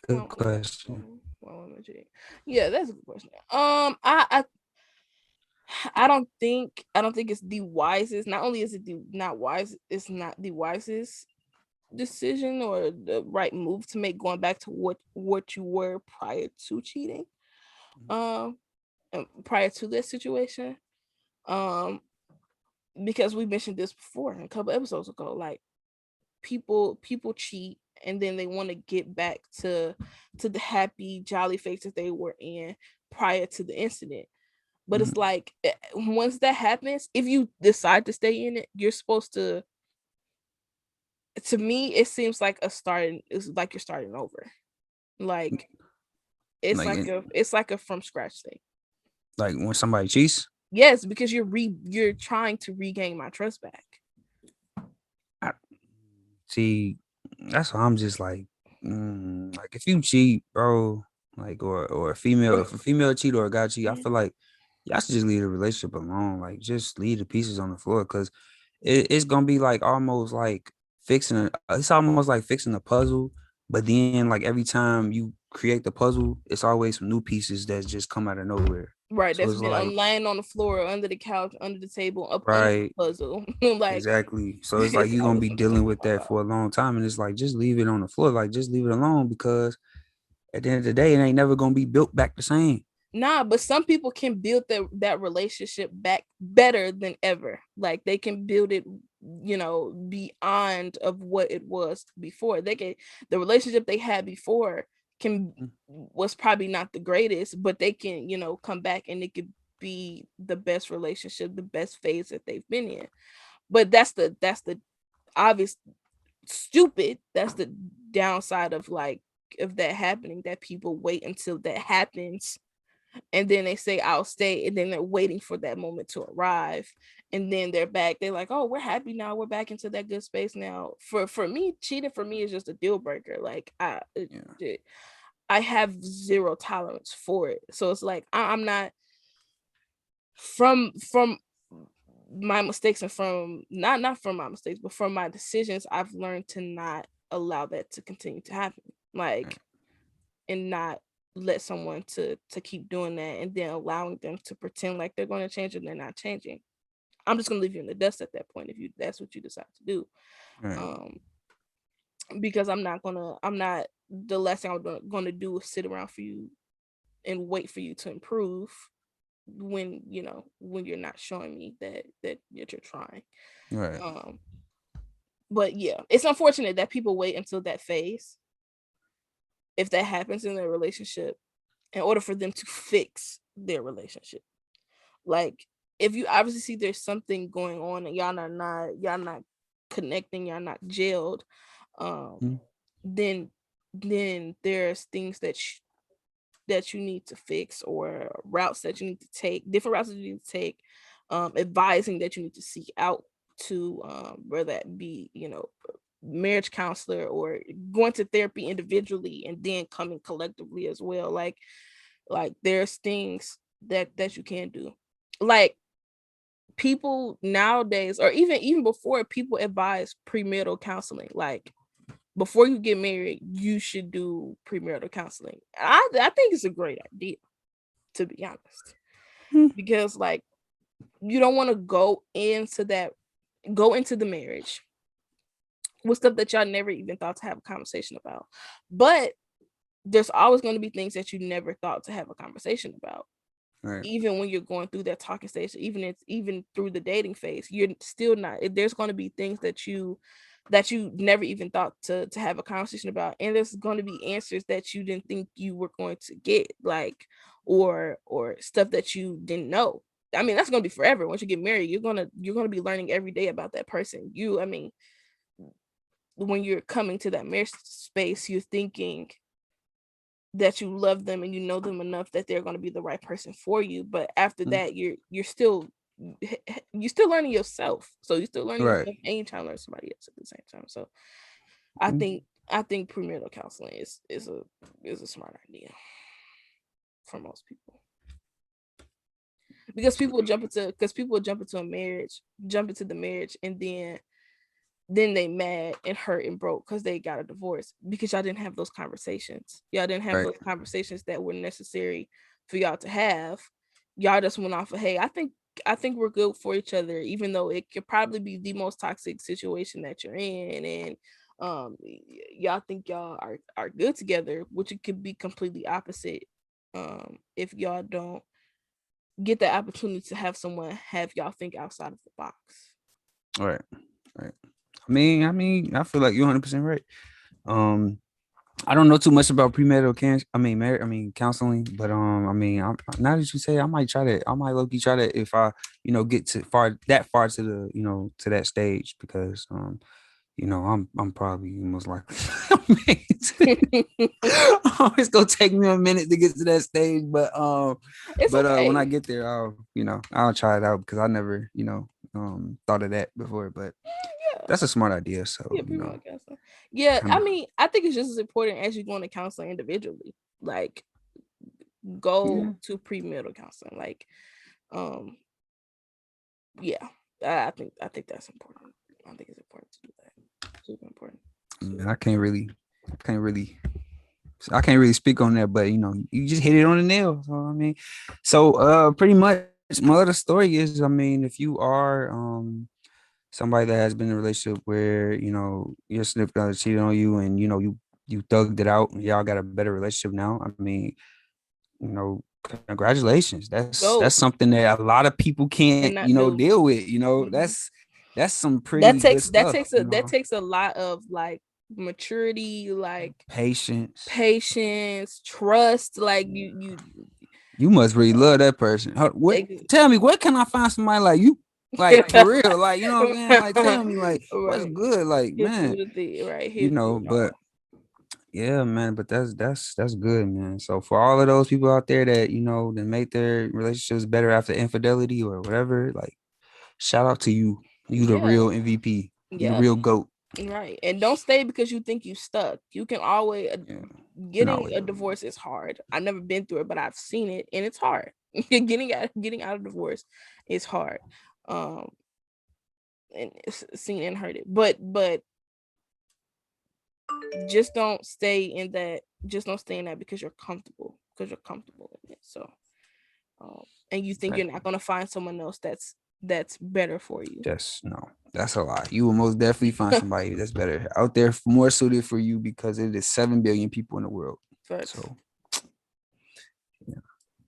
Good question. Why women cheat? Yeah, that's a good question. I don't think it's the wisest. Not only is it the not wise, it's not the wisest decision or the right move to make going back to what you were prior to cheating. Um, prior to this situation. Um, because we mentioned this before a couple episodes ago. Like people cheat and then they want to get back to the happy jolly phase that they were in prior to the incident. But it's Mhm. like once that happens, if you decide to stay in it, you're supposed to me it seems like a starting it's like you're starting over. Like Like it's like a from scratch thing. like when somebody cheats, Yes, because you're trying to regain my trust back. I see. That's why I'm just like if you cheat, bro, like or a female, if a female cheat or a guy cheat, I feel like y'all should just leave the relationship alone. Like just leave the pieces on the floor because it's gonna be like almost like it's almost like fixing a puzzle, but then like every time you create the puzzle, it's always some new pieces that just come out of nowhere. Right, So that's it's been like laying on the floor, under the couch, under the table, up under the right, puzzle. Like exactly. So it's like it's you're gonna always be something to dealing with talk that about. for a long time, and it's like just leave it on the floor, like just leave it alone because at the end of the day, it ain't never gonna be built back the same. Nah, but some people can build that relationship back better than ever. Like they can build it, beyond of what it was before. They can the relationship they had before can was probably not the greatest, but they can, come back and it could be the best relationship, the best phase that they've been in. But that's the obvious stupid. That's the downside of like of that happening, that people wait until that happens and then they say I'll stay, and then they're waiting for that moment to arrive, and then they're back. They're like, oh, we're happy now. We're back into that good space now. For me, cheating for me is just a deal breaker. Like Yeah. I have zero tolerance for it. So it's like I'm not from my mistakes and from not from my mistakes, but from my decisions. I've learned to not allow that to continue to happen. Like and not let someone to keep doing that and then allowing them to pretend like they're going to change and they're not changing. I'm just going to leave you in the dust at that point if you that's what you decide to do. Right. Um, because I'm not the last thing I'm going to do is sit around for you and wait for you to improve when when you're not showing me that you're trying. Right. Um, but yeah, it's unfortunate that people wait until that phase, if that happens in their relationship, in order for them to fix their relationship. Like, if you obviously see there's something going on and y'all not connecting, y'all not gelled, um, Mm. then there's things that you need to fix, or routes that you need to take, different routes that you need to take, advising that you need to seek out to, whether that be, marriage counselor or going to therapy individually and then coming collectively as well. Like there's things that you can do. Like, people nowadays, or even before, people advise premarital counseling. Like, before you get married, you should do premarital counseling. I think it's a great idea, to be honest, Mm. because like you don't want to go into the marriage with stuff that y'all never even thought to have a conversation about. But there's always going to be things that you never thought to have a conversation about. Right. Even when you're going through that talking stage, even through the dating phase, you're still not, there's going to be things that you never even thought to have a conversation about, and there's going to be answers that you didn't think you were going to get, like, or stuff that you didn't know. I mean, that's going to be forever. Once you get married, you're going to be learning every day about that person. I mean, when you're coming to that marriage space, you're thinking that you love them and you know them enough that they're going to be the right person for you. But after Mm. that, you're still learning yourself. So you're still learning Right. yourself and you're trying to learn somebody else at the same time. So I Mm. think I think premarital counseling is a smart idea for most people, because people jump into a marriage, jump into the marriage, and then they mad and hurt and broke because they got a divorce, because y'all didn't have those conversations. Y'all didn't have Right. those conversations that were necessary for y'all to have. Y'all just went off of, hey, I think we're good for each other, even though it could probably be the most toxic situation that you're in, and y'all think y'all are good together, which it could be completely opposite, if y'all don't get the opportunity to have someone have y'all think outside of the box. Right. Right. I feel like you're 100% right. Um, I don't know too much about premarital counseling, but now that you say, I might try that. I might low key try that if I, get far to the, to that stage, because I'm probably most likely it's gonna take me a minute to get to that stage, It's when I okay. get there, I'll try it out, because I never, thought of that before. But Yeah. that's a smart idea. So, Yeah, premarital counseling. Yeah, kind I of. mean, I think it's just as important as you going to counseling individually. Like, go Yeah. to premarital counseling. Like, um, yeah, I think that's important. I think it's important to do that. Super important. Man, Super. can't really, I can't really speak on that, but you just hit it on the nail. So pretty much, my other story is, if you are somebody that has been in a relationship where your significant other cheated on you, and you thugged it out, and y'all got a better relationship now. Congratulations. That's Go. something that a lot of people can't Cannot do. deal with. Mhm. That's some pretty good stuff. That takes a lot of, like, maturity, like Patience. patience, trust. Like, You must really love that person. What? ex- Tell me, where can I find somebody like you? Like, for real, like, you know what I'm saying? Like, tell me, like, what's right. good? Like, Hit you man, with the right. Hit you but wrong. yeah, man, but that's good, man. So for all of those people out there that that make their relationships better after infidelity or whatever, like, shout out to you. You the Yeah. real MVP. You the Yeah. real goat. Right. And don't stay because you think you stuck. You can always, Yeah, can getting always a leave. divorce is hard. I've never been through it, but I've seen it and it's hard. Getting out of divorce is hard. Um and it's seen and heard it. But just don't stay in that. Just don't stay in that because you're comfortable. Because you're comfortable in it. So, um, and you think Right. you're not gonna find someone else that's better for you. Just no. That's a lie. You will most definitely find somebody that's better out there, more suited for you because it is 7 billion people in the world. Facts. So yeah,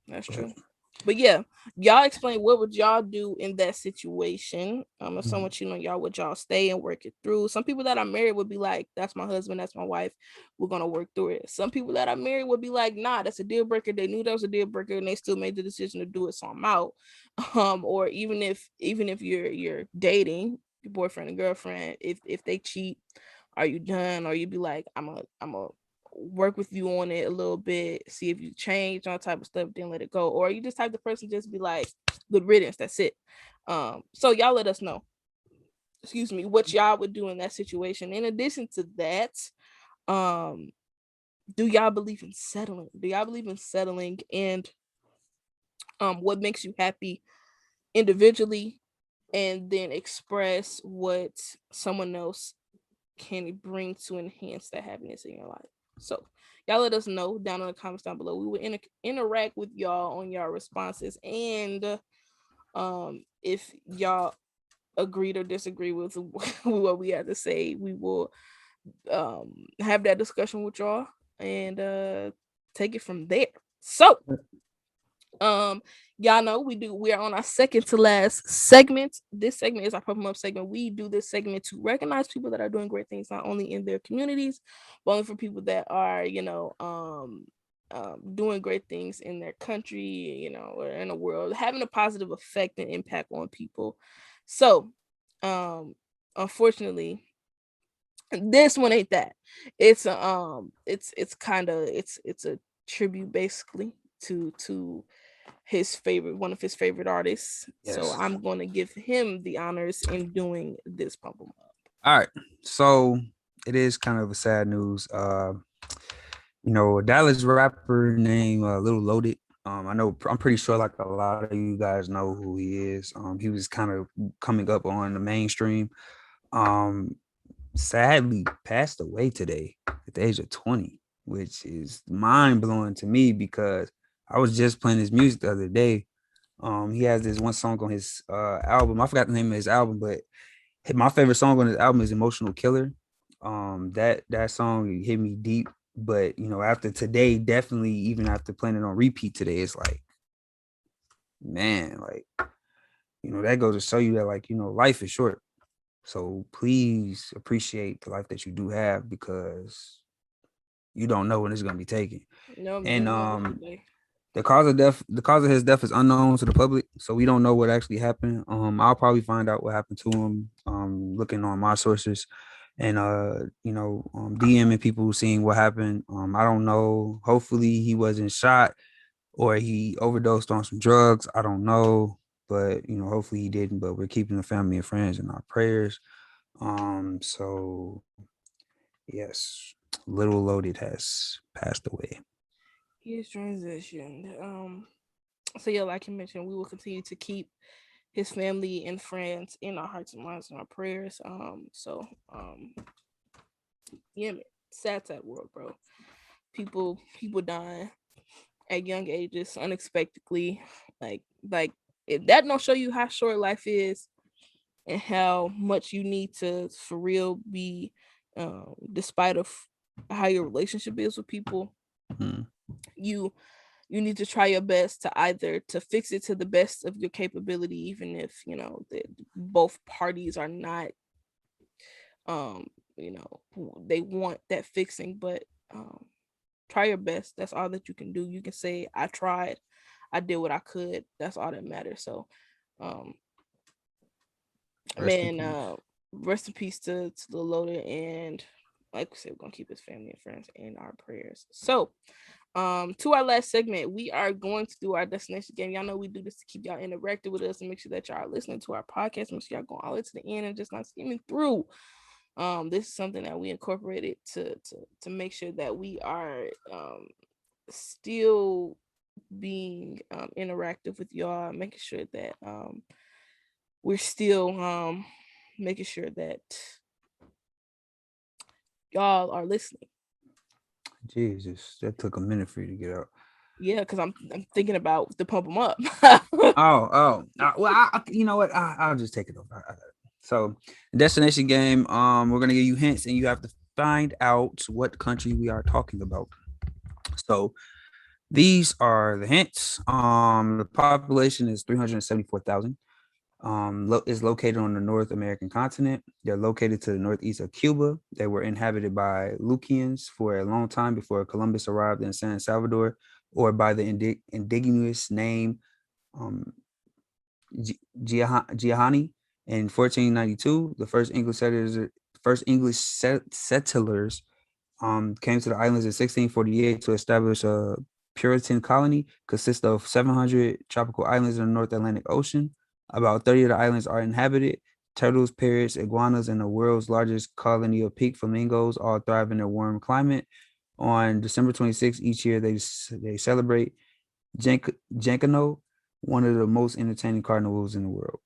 That's go ahead. true. But yeah, y'all explain what would y'all do in that situation. If someone Mhm. cheating on y'all, would y'all stay and work it through? Some people that are married would be like, "That's my husband, that's my wife. We're gonna work through it." Some people that are married would be like, "Nah, that's a deal breaker." They knew that was a deal breaker, and they still made the decision to do it, so I'm out. Or even if you're dating your boyfriend and girlfriend, if they cheat, are you done? Or you be like, I'm a work with you on it a little bit, see if you change, all type of stuff, then let it go. Or you just type the person just be like, good riddance, that's it. So y'all let us know, excuse me, what y'all would do in that situation. In addition to that, um, do y'all believe in settling? Do y'all believe in settling? And what makes you happy individually, and then express what someone else can bring to enhance that happiness in your life. So y'all let us know down in the comments down below. We will interact with y'all on y'all responses, and if y'all agreed or disagree with what we had to say, we will have that discussion with y'all, and take it from there. So um, y'all know we are on our second to last segment. This segment is our pump 'em up segment. We do this segment to recognize people that are doing great things, not only in their communities, but only for people that are, doing great things in their country, or in the world, having a positive effect and impact on people. So, um, unfortunately, this one ain't that. It's kind of it's a tribute basically to his favorite one of his favorite artists. So Yes. I'm going to give him the honors in doing this pump 'em up. All right. So it is kind of a sad news. A Dallas rapper named Little Loaded. I know I'm pretty sure like a lot of you guys know who he is. He was kind of coming up on the mainstream. Um, Sadly passed away today at the age of 20, which is mind blowing to me because I was just playing his music the other day. He has this one song on his album. I forgot the name of his album, but my favorite song on his album is Emotional Killer. That song hit me deep. But after today, definitely even after playing it on repeat today, it's like, man, like, that goes to show you that like, life is short. So please appreciate the life that you do have because you don't know when it's gonna be taken. No, And never know the day. the cause of his death is unknown to the public, so we don't know what actually happened. I'll probably find out what happened to him. Looking on my sources, and DMing people, seeing what happened. I don't know. Hopefully, he wasn't shot or he overdosed on some drugs. I don't know, but hopefully he didn't. But we're keeping the family and friends in our prayers. So yes, Little Loaded has passed away. He is transitioned. So yeah, like you mentioned, we will continue to keep his family and friends in our hearts and minds and our prayers. Yeah, man, sad world, bro. People dying at young ages unexpectedly. Like if that don't show you how short life is and how much you need to for real be, despite of how your relationship is with people, Mhm. you you need to try your best to either to fix it to the best of your capability, even if both parties are not, um they want that fixing, but try your best. That's all that you can do. You can say, I tried, I did what I could. That's all that matters. So, um, Rest in man, peace. rest in peace to the loader, and like we said, we're gonna keep his family and friends in our prayers. So, to our last segment, we are going to do our destination game. Y'all know we do this to keep y'all interactive with us and make sure that y'all are listening to our podcast. Make sure y'all going all the way to the end and just not skimming through. This is something that we incorporated to make sure that we are still being interactive with y'all, making sure that we're still making sure that y'all are listening. Jesus, that took a minute for you to get out. Yeah, because I'm thinking about to pump them up. Well, you know what? I'll just take it over. So, destination game. We're gonna give you hints, and you have to find out what country we are talking about. So, these are the hints. The population is 374,000. Is located on the North American continent. They're located to the northeast of Cuba. They were inhabited by Lucians for a long time before Columbus arrived in San Salvador, or by the indigenous name um, Giahani in 1492. The first English settlers came to the islands in 1648 to establish a Puritan colony. Consists of 700 tropical islands in the North Atlantic Ocean. About 30 of the islands are inhabited. Turtles, parrots, iguanas, and the world's largest colony of pink flamingos all thrive in a warm climate. On December 26th each year, they celebrate Jankano, one of the most entertaining carnivals in the world.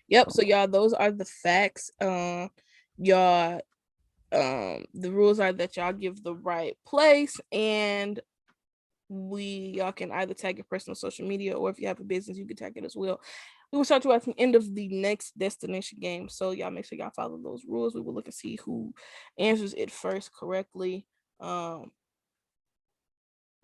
Yep. So y'all, those are the facts. Y'all, the rules are that y'all give the right place, and y'all can either tag your personal social media, or if you have a business, you can tag it as well. We will start you at the end of the next destination game. So y'all make sure y'all follow those rules. We will look and see who answers it first correctly. Um,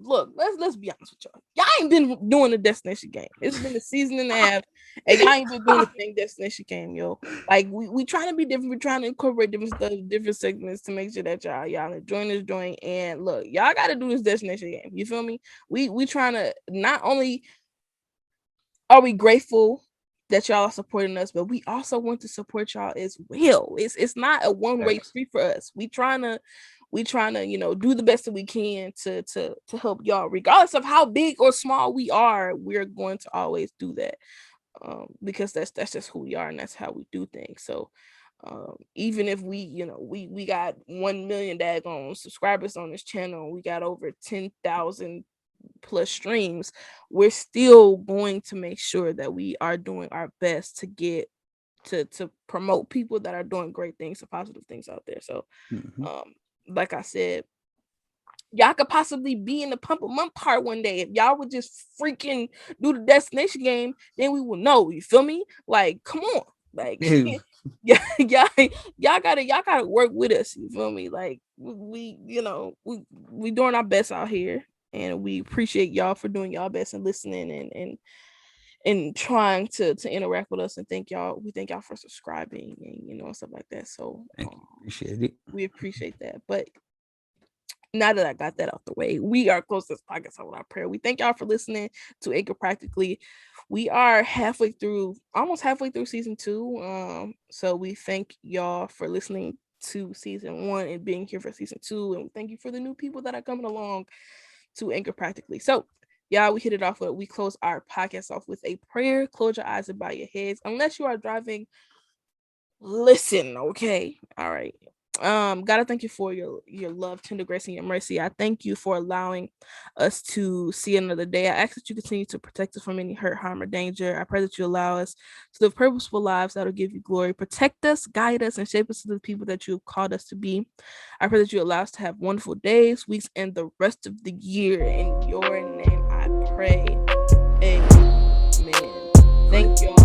Look, let's be honest with y'all. Y'all ain't been doing the destination game. It's been a season and a half, and y'all ain't been doing the same destination game, yo. Like we trying to be different. We're trying to incorporate different stuff, different segments to make sure that y'all enjoying this joint. And look, y'all got to do this destination game. You feel me? We trying to not only are we grateful that y'all are supporting us, but we also want to support y'all as well. It's not a one-way street for us. We trying to do the best that we can to help y'all, regardless of how big or small we are. We're going to always do that, because that's just who we are, and that's how we do things. So even if we got 1 million daggone subscribers on this channel, we got over 10,000 plus streams, we're still going to make sure that we are doing our best to get to promote people that are doing great things, positive things out there. So um like I said, y'all could possibly be in the pump a month part one day. If y'all would just freaking do the destination game, then we will know. You feel me? Like, come on. Like yeah, y'all gotta work with us. You feel me? Like we doing our best out here, and we appreciate y'all for doing y'all best and listening, and trying to interact with us. And we thank y'all for subscribing, and stuff like that. So Thank you. Appreciate it. we appreciate that. But now that I got that out the way, we are close to this podcast with our prayer. We thank y'all for listening to Anchor Practically. We are almost halfway through season 2. So we thank y'all for listening to season 1 and being here for season 2. And thank you for the new people that are coming along to Anchor Practically. So we hit it off with, we close our podcast off with a prayer. Close your eyes and bow your heads. Unless you are driving, listen, okay? All right. God, I thank you for your love, tender grace, and your mercy. I thank you for allowing us to see another day. I ask that you continue to protect us from any hurt, harm, or danger. I pray that you allow us to live purposeful lives that will give you glory. Protect us, guide us, and shape us to the people that you have called us to be. I pray that you allow us to have wonderful days, weeks, and the rest of the year. In your name I pray. Amen. Thank y'all.